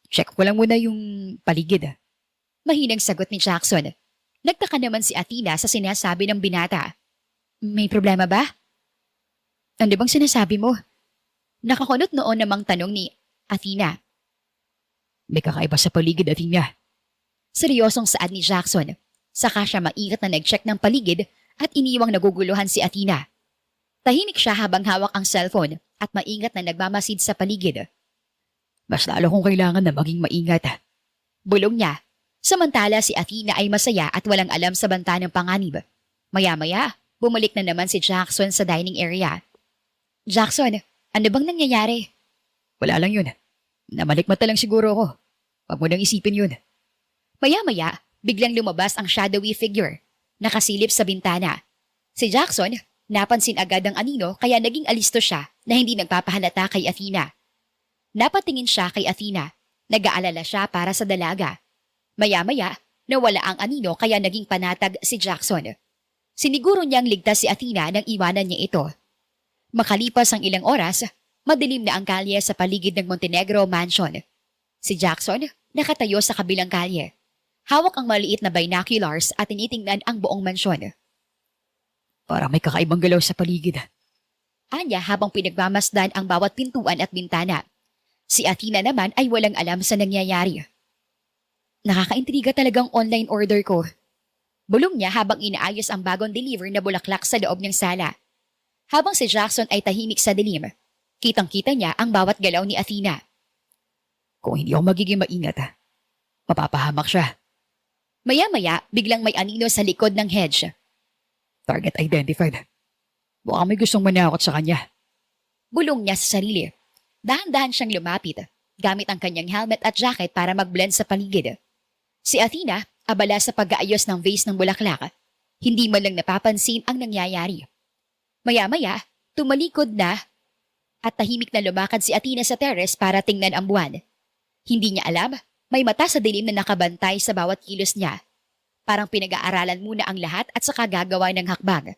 Check ko lang muna yung paligid. Mahinang sagot ni Jackson. Nagtaka naman si Athena sa sinasabi ng binata. May problema ba? Ano bang sinasabi mo? Nakakunot noon namang tanong ni Athena. May kakaiba sa paligid, Athena. Seryosong saad ni Jackson. Saka siya maingat na nag-check ng paligid at iniwang naguguluhan si Athena. Tahimik siya habang hawak ang cellphone at maingat na nagmamasid sa paligid. Mas lalo kong kailangan na maging maingat. Bulong niya. Samantala si Athena ay masaya at walang alam sa banta ng panganib. Maya-maya, bumalik na naman si Jackson sa dining area. Jackson, ano bang nangyayari? Wala lang yun. Namalikmata lang siguro ako. Huwag mo nang isipin yun. Maya-maya, biglang lumabas ang shadowy figure. Nakasilip sa bintana. Si Jackson, napansin agad ang anino kaya naging alisto siya na hindi nagpapahalata kay Athena. Napatingin siya kay Athena. Nag-aalala siya para sa dalaga. Maya-maya, nawala ang anino kaya naging panatag si Jackson. Siniguro niyang ligtas si Athena nang iwanan niya ito. Makalipas ang ilang oras, madilim na ang kalye sa paligid ng Montenegro Mansion. Si Jackson nakatayo sa kabilang kalye. Hawak ang maliit na binoculars at tinitingnan ang buong mansyon. Parang may kakaibang galaw sa paligid. Anya habang pinagmamasdan ang bawat pintuan at bintana. Si Athena naman ay walang alam sa nangyayari. Nakakaintriga talagang online order ko. Bulong niya habang inaayos ang bagong deliver na bulaklak sa loob ng sala. Habang si Jackson ay tahimik sa dilim, kitang-kita niya ang bawat galaw ni Athena. Kung hindi ako magiging maingat, mapapahamak siya. Maya-maya, biglang may anino sa likod ng hedge. Target identified. Mukhang may gustong manakot sa kanya. Bulong niya sa sarili. Dahan-dahan siyang lumapit, gamit ang kanyang helmet at jacket para mag-blend sa paligid. Si Athena, abala sa pag-aayos ng vase ng bulaklak. Hindi man lang napapansin ang nangyayari. Maya-maya, tumalikod na at tahimik na lumakad si Athena sa terrace para tingnan ang buwan. Hindi niya alam, may mata sa dilim na nakabantay sa bawat kilos niya. Parang pinag-aaralan muna ang lahat at saka gagawa ng hakbang.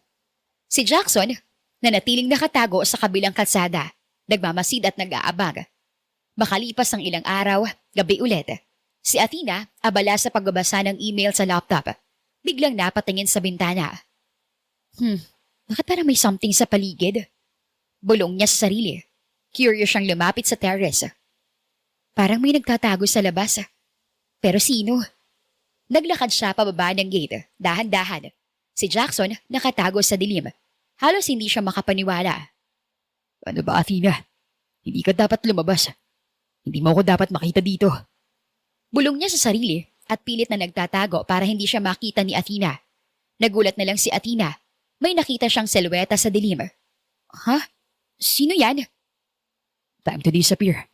Si Jackson, nanatiling nakatago sa kabilang kalsada, nagmamasid at nag-aabag. Makalipas ang ilang araw, gabi ulit. Si Athena, abala sa pagbabasa ng email sa laptop, biglang napatingin sa bintana. Bakit parang may something sa paligid? Bulong niya sa sarili. Curious siyang lumapit sa terrace. Parang may nagtatago sa labas. Pero sino? Naglakad siya pababa ng gate, dahan-dahan. Si Jackson nakatago sa dilim. Halos hindi siya makapaniwala. Ano ba, Athena? Hindi ka dapat lumabas. Hindi mo ako dapat makita dito. Bulong niya sa sarili at pilit na nagtatago para hindi siya makita ni Athena. Nagulat na lang si Athena. May nakita siyang silweta sa dilim. Ha? Sino yan? Time to disappear.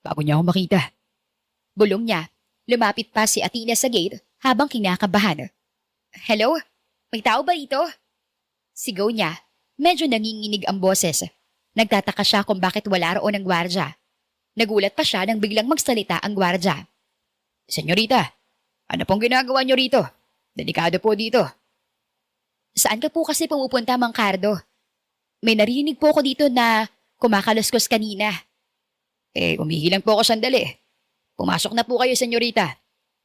Bago niya ako makita. Bulong niya. Lumapit pa si Athena sa gate habang kinakabahan. Hello? May tao ba dito? Sigaw niya. Medyo nanginginig ang boses. Nagtataka siya kung bakit wala roon ang gwardya. Nagulat pa siya nang biglang magsalita ang gwardya. Senyorita, ano pong ginagawa niyo rito? Delikado po dito. Saan ka po kasi pumupunta, Mang Cardo? May narinig po ako dito na kumakaluskos kanina. Umihi lang po ako sandali. Pumasok na po kayo, senyorita.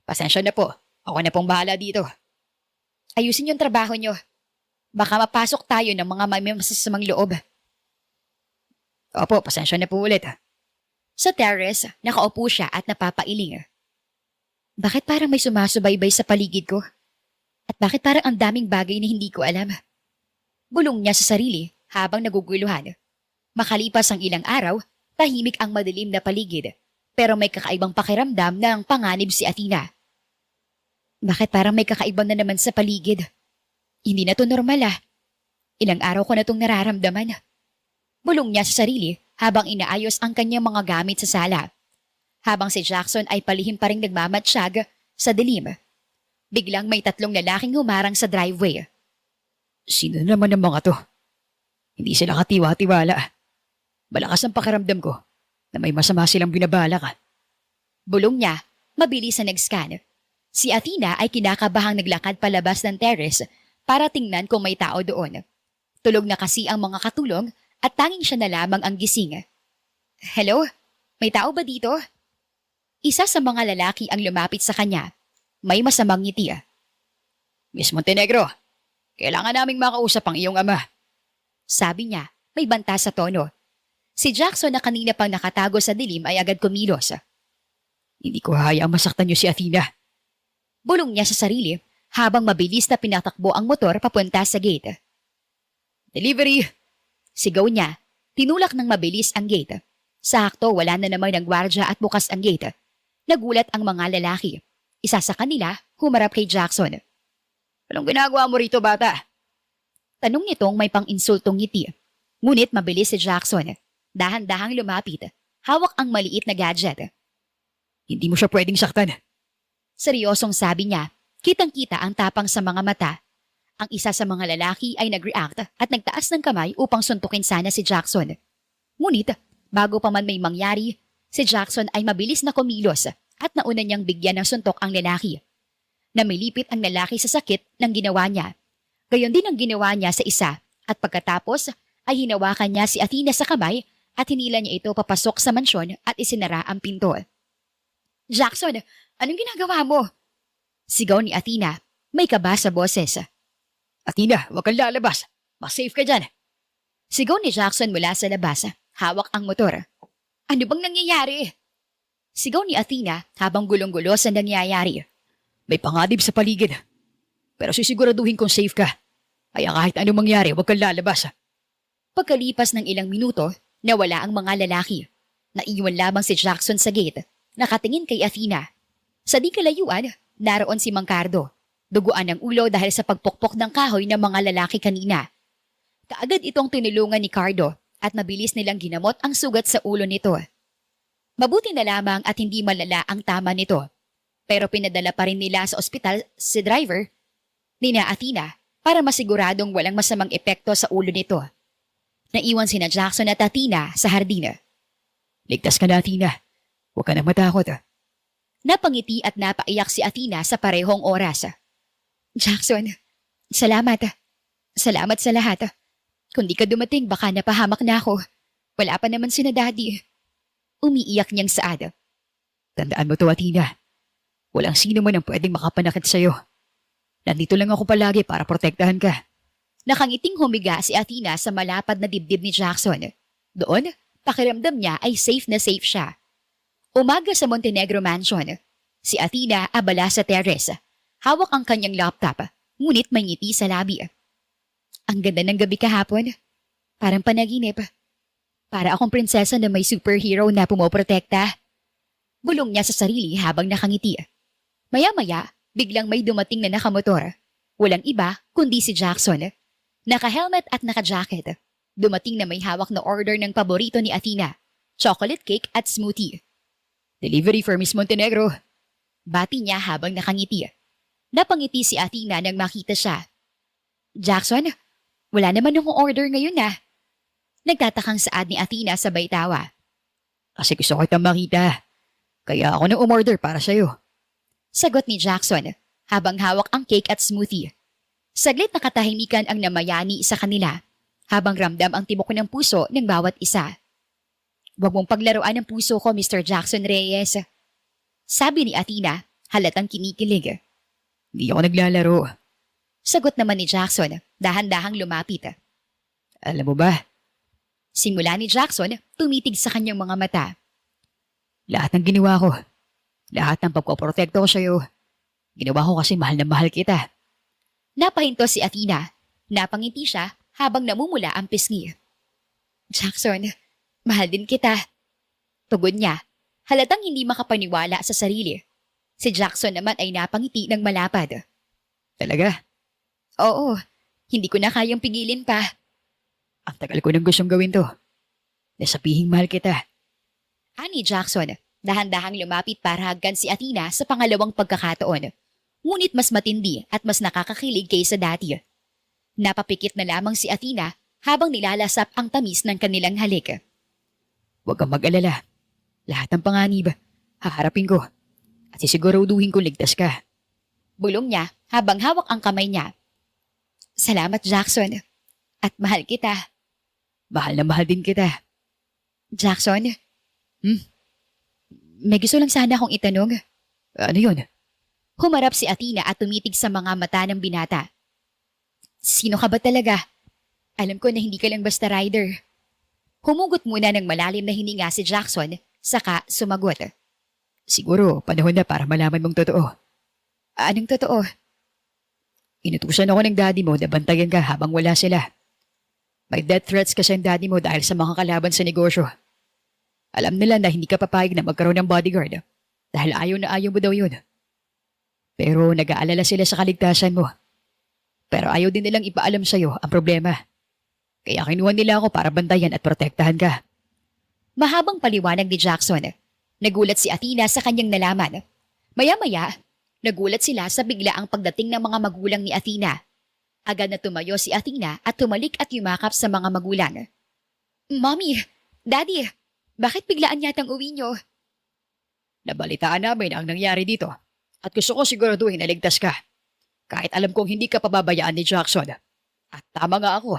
Pasensya na po. Ako na pong bahala dito. Ayusin yung trabaho niyo. Baka mapasok tayo ng mga may masasamang loob. Opo, pasensya na po ulit. Sa terrace, nakaupo siya at napapailing. Bakit parang may sumasubaybay sa paligid ko? At bakit parang ang daming bagay na hindi ko alam? Bulong niya sa sarili habang naguguluhan. Makalipas ang ilang araw, tahimik ang madilim na paligid. Pero may kakaibang pakiramdam ng panganib si Athena. Bakit parang may kakaiba na naman sa paligid? Hindi na to normal ah. Ilang araw ko na tong nararamdaman. Bulong niya sa sarili habang inaayos ang kanyang mga gamit sa sala. Habang si Jackson ay palihim pa ring nagmamatsyag sa dilim. Biglang may 3 lalaking humarang sa driveway. Sino naman ang mga to? Hindi sila katiwa-tiwala. Malakas ang pakiramdam ko na may masama silang binabalak. Bulong niya, mabilis na nag-scan. Si Athena ay kinakabahang naglakad palabas ng terrace para tingnan kung may tao doon. Tulog na kasi ang mga katulong at tanging siya na lamang ang gising. Hello? May tao ba dito? Isa sa mga lalaki ang lumapit sa kanya. May masamang ngiti. Miss Montenegro, kailangan naming makausap ang iyong ama. Sabi niya, may banta sa tono. Si Jackson na kanina pang nakatago sa dilim ay agad kumilos. Hindi ko hayaang masaktan niyo si Athena. Bulong niya sa sarili habang mabilis na pinatakbo ang motor papunta sa gate. Delivery! Sigaw niya, tinulak ng mabilis ang gate. Sakto wala na naman ng gwardya at bukas ang gate. Nagulat ang mga lalaki. Isa sa kanila humarap kay Jackson. Anong ginagawa mo rito, bata? Tanong nitong may pang-insultong ngiti. Ngunit mabilis si Jackson. Dahan-dahang lumapit. Hawak ang maliit na gadget. Hindi mo siya pwedeng saktan. Seryosong sabi niya, kitang-kita ang tapang sa mga mata. Ang isa sa mga lalaki ay nag-react at nagtaas ng kamay upang suntukin sana si Jackson. Ngunit, bago pa man may mangyari, si Jackson ay mabilis na kumilos at nauna niyang bigyan ng suntok ang lalaki. Namilipit ang lalaki sa sakit ng ginawa niya. Gayon din ang ginawa niya sa isa at pagkatapos ay hinawakan niya si Athena sa kamay at hinila niya ito papasok sa mansyon at isinara ang pinto. Jackson, anong ginagawa mo? Sigaw ni Athena, may kaba sa boses. Athena, huwag kang lalabas. Mas safe ka dyan. Sigaw ni Jackson mula sa labas, hawak ang motor. Ano bang nangyayari? Sigaw ni Athena habang gulong-gulo sa nangyayari. May panganib sa paligid. Pero sisiguraduhin kong safe ka. Kaya kahit anong mangyari, huwag kang lalabas. Pagkalipas ng ilang minuto, nawala ang mga lalaki. Naiwan lamang si Jackson sa gate, nakatingin kay Athena. Sa di kalayuan, naroon si Mang Cardo. Duguan ng ulo dahil sa pagpukpok ng kahoy ng mga lalaki kanina. Kaagad itong tinulungan ni Cardo at mabilis nilang ginamot ang sugat sa ulo nito. Mabuti na lamang at hindi malala ang tama nito. Pero pinadala pa rin nila sa ospital si driver, nina Athena, para masiguradong walang masamang epekto sa ulo nito. Naiwan sina Jackson at Athena sa hardin. Ligtas ka na, Athena. Huwag ka na matakot. Napangiti at napaiyak si Athena sa parehong oras. Jackson, salamat. Salamat sa lahat. Kung di ka dumating, baka napahamak na ako. Wala pa naman sina Daddy. Umiiyak niyang saad. Tandaan mo to, Athena. Walang sino man ang pwedeng makapanakit sa'yo. Nandito lang ako palagi para protektahan ka. Nakangiting humiga si Athena sa malapad na dibdib ni Jackson. Doon, pakiramdam niya ay safe na safe siya. Umaga sa Montenegro Mansion. Si Athena abala sa terrace. Hawak ang kanyang laptop. ngunit may ngiti sa labi. Ang ganda ng gabi kahapon. Parang panaginip. Para akong prinsesa na may superhero na pumoprotekta. Bulong niya sa sarili habang nakangiti. Maya-maya, biglang may dumating na nakamotor. Walang iba kundi si Jackson. Naka-helmet at naka-jacket. Dumating na may hawak na order ng paborito ni Athena, chocolate cake at smoothie. Delivery for Miss Montenegro. Bati niya habang nakangiti. Napangiti si Athena nang makita siya. Jackson, wala naman akong order ngayon na. Nagtatakang saad ni Athena sabay tawa. Kasi gusto ko kitang makita. Kaya ako nang umorder para sa'yo. Sagot ni Jackson habang hawak ang cake at smoothie. Saglit na katahimikan ang namayani sa kanila habang ramdam ang tibok ng puso ng bawat isa. Huwag mong paglaruan ang puso ko, Mr. Jackson Reyes. Sabi ni Athena, halatang kinikilig. Hindi ako naglalaro. Sagot naman ni Jackson, dahan-dahang lumapit. Alam mo ba, Simula ni Jackson, tumitig sa kanyang mga mata. lahat ng ginawa ko, lahat ng pagpoprotekto ko sa'yo, ginawa ko kasi mahal na mahal kita. Napahinto si Athena. Napangiti siya habang namumula ang pisngi. Jackson, mahal din kita. Tugon niya, halatang hindi makapaniwala sa sarili. Si Jackson naman ay napangiti ng malapad. Talaga, Oo, hindi ko na kayang pigilin pa. ang tagal ko nang gustong gawin to. Nasabihing mahal kita. Ani Jackson, dahan-dahang lumapit para haggan si Athena sa pangalawang pagkakataon. Ngunit mas matindi at mas nakakakilig kaysa dati. Napapikit na lamang si Athena habang nilalasap ang tamis ng kanilang halik. Huwag kang mag-alala. Lahat ng panganib, haharapin ko. At sisiguraduhin ko ligtas ka. Bulong niya habang hawak ang kamay niya. Salamat Jackson. At mahal kita. Mahal na mahal din kita. Jackson? May gusto lang sana akong itanong. Ano yun? Humarap si Athena at tumitig sa mga mata ng binata. Sino ka ba talaga? Alam ko na hindi ka lang basta rider. Humugot muna ng malalim na hininga si Jackson, saka sumagot. Siguro, panahon na para malaman mong totoo. Anong totoo? Inutusan ako ng daddy mo na bantayan ka habang wala sila. May death threats kasi ang daddy mo dahil sa mga kalaban sa negosyo. Alam nila na hindi ka papayag na magkaroon ng bodyguard dahil ayaw na ayaw mo daw yun. Pero nag-aalala sila sa kaligtasan mo. Pero ayaw din nilang ipaalam sa'yo ang problema. Kaya kinuha nila ako para bantayan at protektahan ka. Mahabang paliwanag ni Jackson. Nagulat si Athena sa kanyang nalaman. Maya-maya, nagulat sila sa biglaang pagdating ng mga magulang ni Athena. Agad na tumayo si Athena at tumalik at yumakap sa mga magulang. Mommy, Daddy, bakit biglaan yatang uwi niyo? Nabalitaan namin ang nangyari dito at gusto ko siguraduhin na ligtas ka. Kahit alam kong hindi ka pababayaan ni Jackson. At tama nga ako.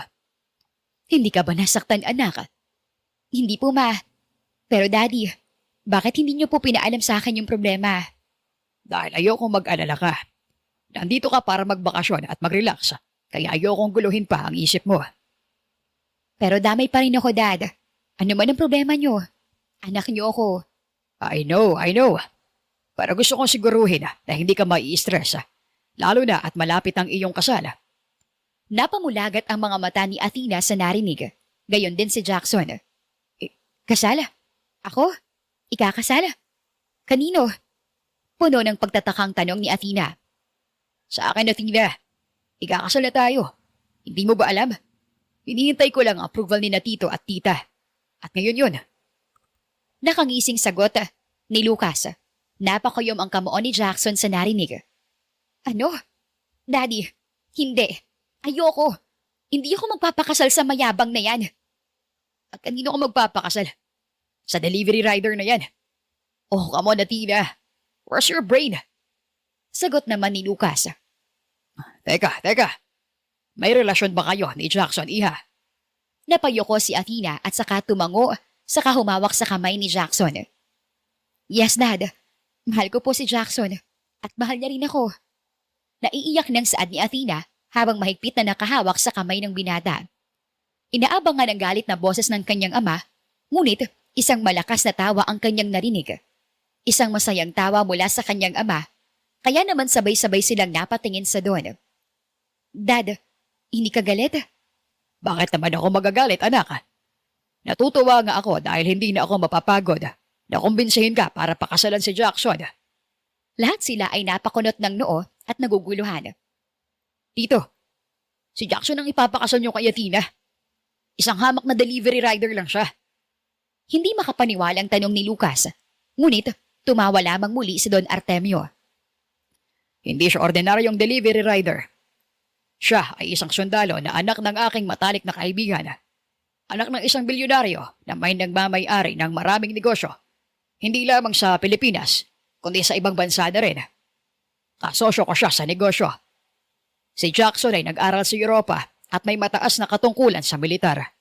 Hindi ka ba nasaktan, anak? Hindi po, ma. Pero Daddy, bakit hindi niyo po pinaalam sa akin yung problema? Dahil ayokong mag-alala ka. Nandito ka para magbakasyon at mag-relax. Kaya ayokong guluhin pa ang isip mo. Pero damay pa rin ako, Dad. Ano man ang problema niyo? Anak niyo ako. I know. Pero gusto kong siguruhin na hindi ka mai-stress. Lalo na at malapit ang iyong kasal. Napamulagat ang mga mata ni Athena sa narinig. Gayon din si Jackson. Kasal? Ako? Ikakasal? Kanino? Puno ng pagtatakang tanong ni Athena. Sa akin, Athena. Ikakasal na tayo. Hindi mo ba alam? Hinihintay ko lang ang approval ni na tito at tita. At ngayon yun. Nakangising sagot ni Lucas. Napakayom ang kamuon ni Jackson sa narinig. Ano? Daddy, hindi. Ayoko. Hindi ako magpapakasal sa mayabang na yan. At kanino ka magpapakasal? Sa delivery rider na yan. Oh, come on, Athena. Where's your brain? Sagot naman ni Lucas. Teka. May relasyon ba kayo ni Jackson, iha? Napayoko si Athena at saka tumango, saka humawak sa kamay ni Jackson. Yes, Dad. Mahal ko po si Jackson at mahal niya rin ako. Naiiyak ng saad ni Athena habang mahigpit na nakahawak sa kamay ng binata. Inaabangan ang galit na boses ng kanyang ama, ngunit isang malakas na tawa ang kanyang narinig. Isang masayang tawa mula sa kanyang ama, kaya naman sabay-sabay silang napatingin sa doon. Dad, hindi ka galit? Bakit naman ako magagalit, anak? Natutuwa nga ako dahil hindi na ako mapapagod. Nakumbinsihin ka para pakasalan si Jackson. Lahat sila ay napakunot ng noo at naguguluhan. Tito, si Jackson ang ipapakasal niyo kay Athena. Isang hamak na delivery rider lang siya. Hindi makapaniwalang tanong ni Lucas. Ngunit tumawa lamang muli si Don Artemio. Hindi siya ordinaryong delivery rider. Siya ay isang sundalo na anak ng aking matalik na kaibigan. Anak ng isang bilyonaryo na may nagmamay-ari ng maraming negosyo. Hindi lamang sa Pilipinas, kundi sa ibang bansa na rin. Kasosyo ko siya sa negosyo. Si Jackson ay nag-aral sa Europa at may mataas na katungkulan sa militar.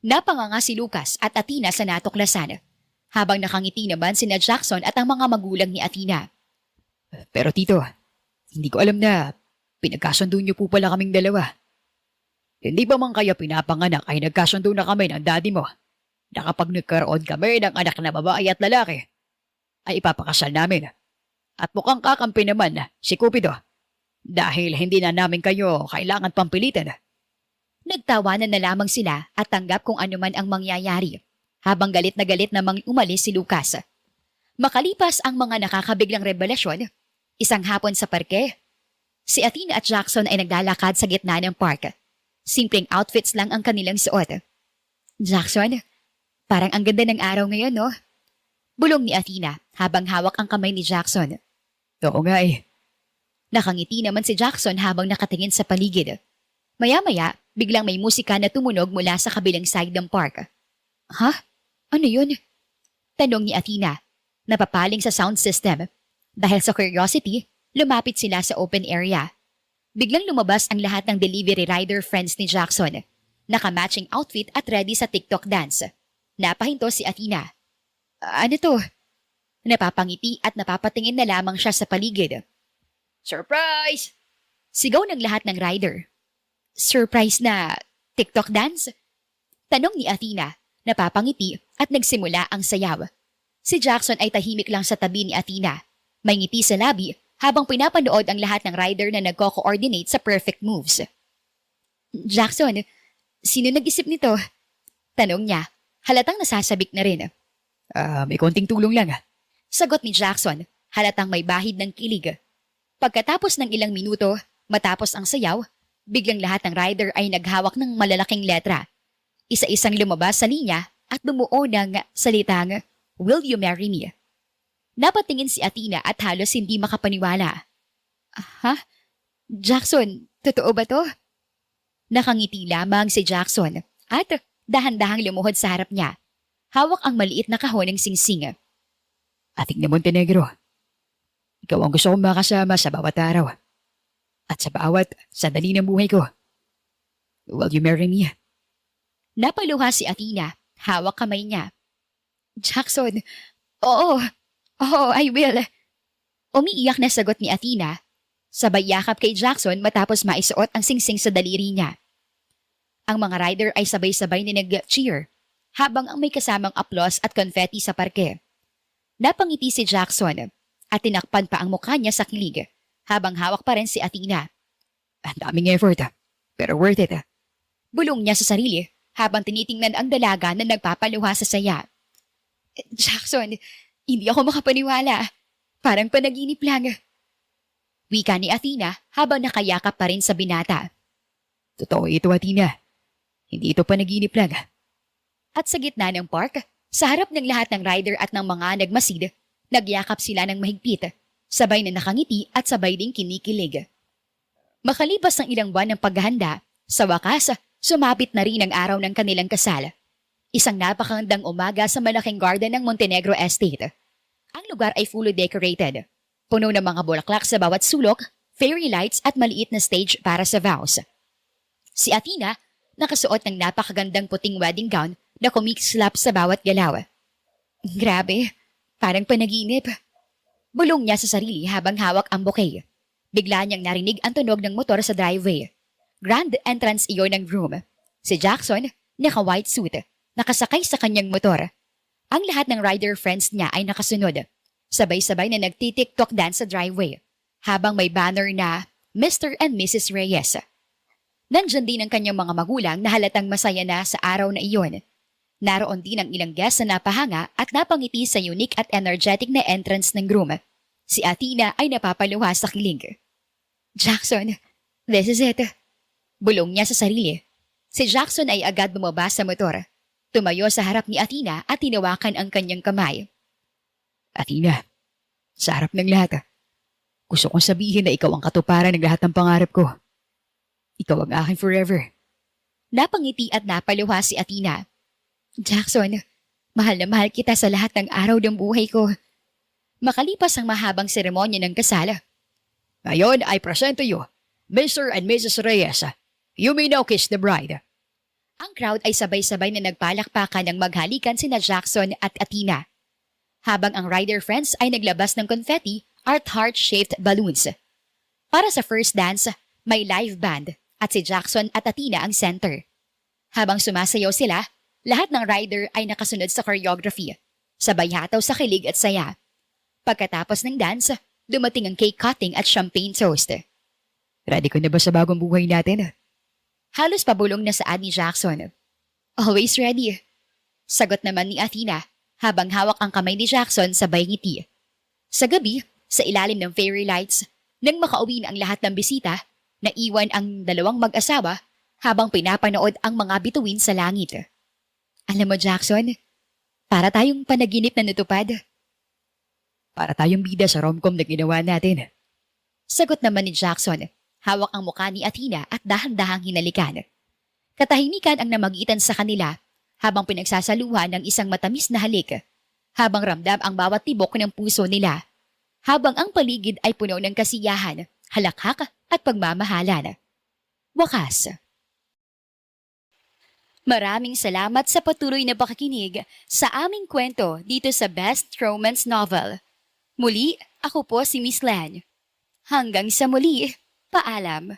Napanganga si Lucas at Athena sa natuklasan, habang nakangiti naman sina Jackson at ang mga magulang ni Athena. Pero tito, hindi ko alam na pinagkasundo niyo po pala kaming dalawa. Hindi ba man kaya pinapanganak ay nagkasundo na kami ng daddy mo na kapag nagkaroon kami ng anak na babae at lalaki, ay ipapakasal namin. At mukhang kakampi naman si Cupido dahil hindi na namin kayo kailangan pampilitan. Nagtawanan na lamang sila at tanggap kung ano man ang mangyayari, habang galit na namang umalis si Lucas. Makalipas ang mga nakakabiglang revelasyon, isang hapon sa parke, si Athena at Jackson ay naglalakad sa gitna ng park. Simpleng outfits lang ang kanilang suot. Jackson, parang ang ganda ng araw ngayon, no? Bulong ni Athena habang hawak ang kamay ni Jackson. Oo nga eh. Nakangiti naman si Jackson habang nakatingin sa paligid. Maya-maya, biglang may musika na tumunog mula sa kabilang side ng park. Ha? Ano yun? Tanong ni Athena. Napapaling sa sound system. Dahil sa curiosity, lumapit sila sa open area. Biglang lumabas ang lahat ng delivery rider friends ni Jackson. Naka-matching outfit at ready sa TikTok dance. Napahinto si Athena. Ano to? Napapangiti at napapatingin na lamang siya sa paligid. Surprise! Sigaw ng lahat ng rider. Surprise na TikTok dance? Tanong ni Athena, napapangiti at nagsimula ang sayaw. Si Jackson ay tahimik lang sa tabi ni Athena. May ngiti sa labi habang pinapanood ang lahat ng rider na nagko-coordinate sa perfect moves. Jackson, sino nag-isip nito? Tanong niya, halatang nasasabik na rin. May konting tulong lang. Sagot ni Jackson, halatang may bahid ng kilig. Pagkatapos ng ilang minuto, matapos ang sayaw, biglang lahat ng rider ay naghawak ng malalaking letra. Isa-isang lumabas sa linya at bumuo ng salitang, "Will you marry me?" Napatingin si Athena at halos hindi makapaniwala. Ha? Jackson, totoo ba to? Nakangiti lamang si Jackson at dahan-dahang lumuhod sa harap niya. Hawak ang maliit na kahon ng singsing. Ating na Montenegro, ikaw ang gusto kong makasama sa bawat araw. At sa bawat sandali ng buhay ko. Will you marry me? Napaluha si Athena, hawak kamay niya. Jackson, oo. Oo, I will. Umiiyak na sagot ni Athena. Sabay yakap kay Jackson matapos maisuot ang singsing sa daliri niya. Ang mga rider ay sabay-sabay na nag-cheer habang ang may kasamang applause at confetti sa parke. Napangiti si Jackson at tinakpan pa ang mukha niya sa kilig habang hawak pa rin si Athena. Ang daming effort, pero worth it. Bulong niya sa sarili habang tinitingnan ang dalaga na nagpapaluha sa saya. Jackson, hindi ako makapaniwala. Parang panaginip lang. Wika ni Athena habang nakayakap pa rin sa binata. Totoo ito, Athena. Hindi ito panaginip lang. At sa gitna ng park, sa harap ng lahat ng rider at ng mga nagmasid, nagyakap sila ng mahigpit, sabay na nakangiti at sabay ding kinikilig. Makalipas ng ilang buwan ng paghahanda, sa wakas, sumapit na rin ang araw ng kanilang kasal. Isang napakagandang umaga sa malaking garden ng Montenegro Estate. Ang lugar ay fully decorated. Puno ng mga bulaklak sa bawat sulok, fairy lights at maliit na stage para sa vows. Si Athena, nakasuot ng napakagandang puting wedding gown na kumikislap sa bawat galaw. Grabe, parang panaginip. Bulong niya sa sarili habang hawak ang bouquet. Bigla niyang narinig ang tunog ng motor sa driveway. Grand entrance iyon ng groom. Si Jackson, naka-white suit, nakasakay sa kanyang motor. Ang lahat ng rider friends niya ay nakasunod. Sabay-sabay na nagti-TikTok dance sa driveway. Habang may banner na, Mr. and Mrs. Reyes. Nandyan din ang kanyang mga magulang na halatang masaya na sa araw na iyon. Naroon din ang ilang guests na napahanga at napangiti sa unique at energetic na entrance ng groom. Si Athena ay napapaluha sa kilig. Jackson, this is it. Bulong niya sa sarili. Si Jackson ay agad bumaba sa motor. Tumayo sa harap ni Athena at tinawakan ang kanyang kamay. Athena, sa harap ng lahat, gusto kong sabihin na ikaw ang katuparan ng lahat ng pangarap ko. Ikaw ang aking forever. Napangiti at napaluha si Athena. Jackson, mahal na mahal kita sa lahat ng araw ng buhay ko. Makalipas ang mahabang seremonya ng kasal. Ngayon, I present to you, Mr. and Mrs. Reyes. You may now kiss the bride. Ang crowd ay sabay-sabay na nagpalakpakan ng maghalikan sina Jackson at Athena. Habang ang rider friends ay naglabas ng confetti at heart-shaped balloons. Para sa first dance, may live band at si Jackson at Athena ang center. Habang sumasayaw sila, lahat ng rider ay nakasunod sa choreography, sabay hataw sa kilig at saya. Pagkatapos ng dance, dumating ang cake cutting at champagne toast. Ready ka na ba sa bagong buhay natin? Halos pabulong na saad ni Jackson. Always ready. Sagot naman ni Athena habang hawak ang kamay ni Jackson sabay ngiti. Sa gabi, sa ilalim ng fairy lights, nang makauwi na ang lahat ng bisita, naiwan ang dalawang mag-asawa habang pinapanood ang mga bituin sa langit. Alam mo Jackson, para tayong panaginip na natupad. Para tayong bida sa rom-com na ginawa natin. Sagot naman ni Jackson, hawak ang mukha ni Athena at dahan-dahang hinalikan. Katahimikan ang namagitan sa kanila habang pinagsasaluhan ng isang matamis na halik, habang ramdam ang bawat tibok ng puso nila, habang ang paligid ay puno ng kasiyahan, halakhak at pagmamahalan. Wakas. Maraming salamat sa patuloy na pakikinig sa aming kwento dito sa Best Romance Novel. Muli, ako po si Miss Lan. Hanggang sa muli, paalam.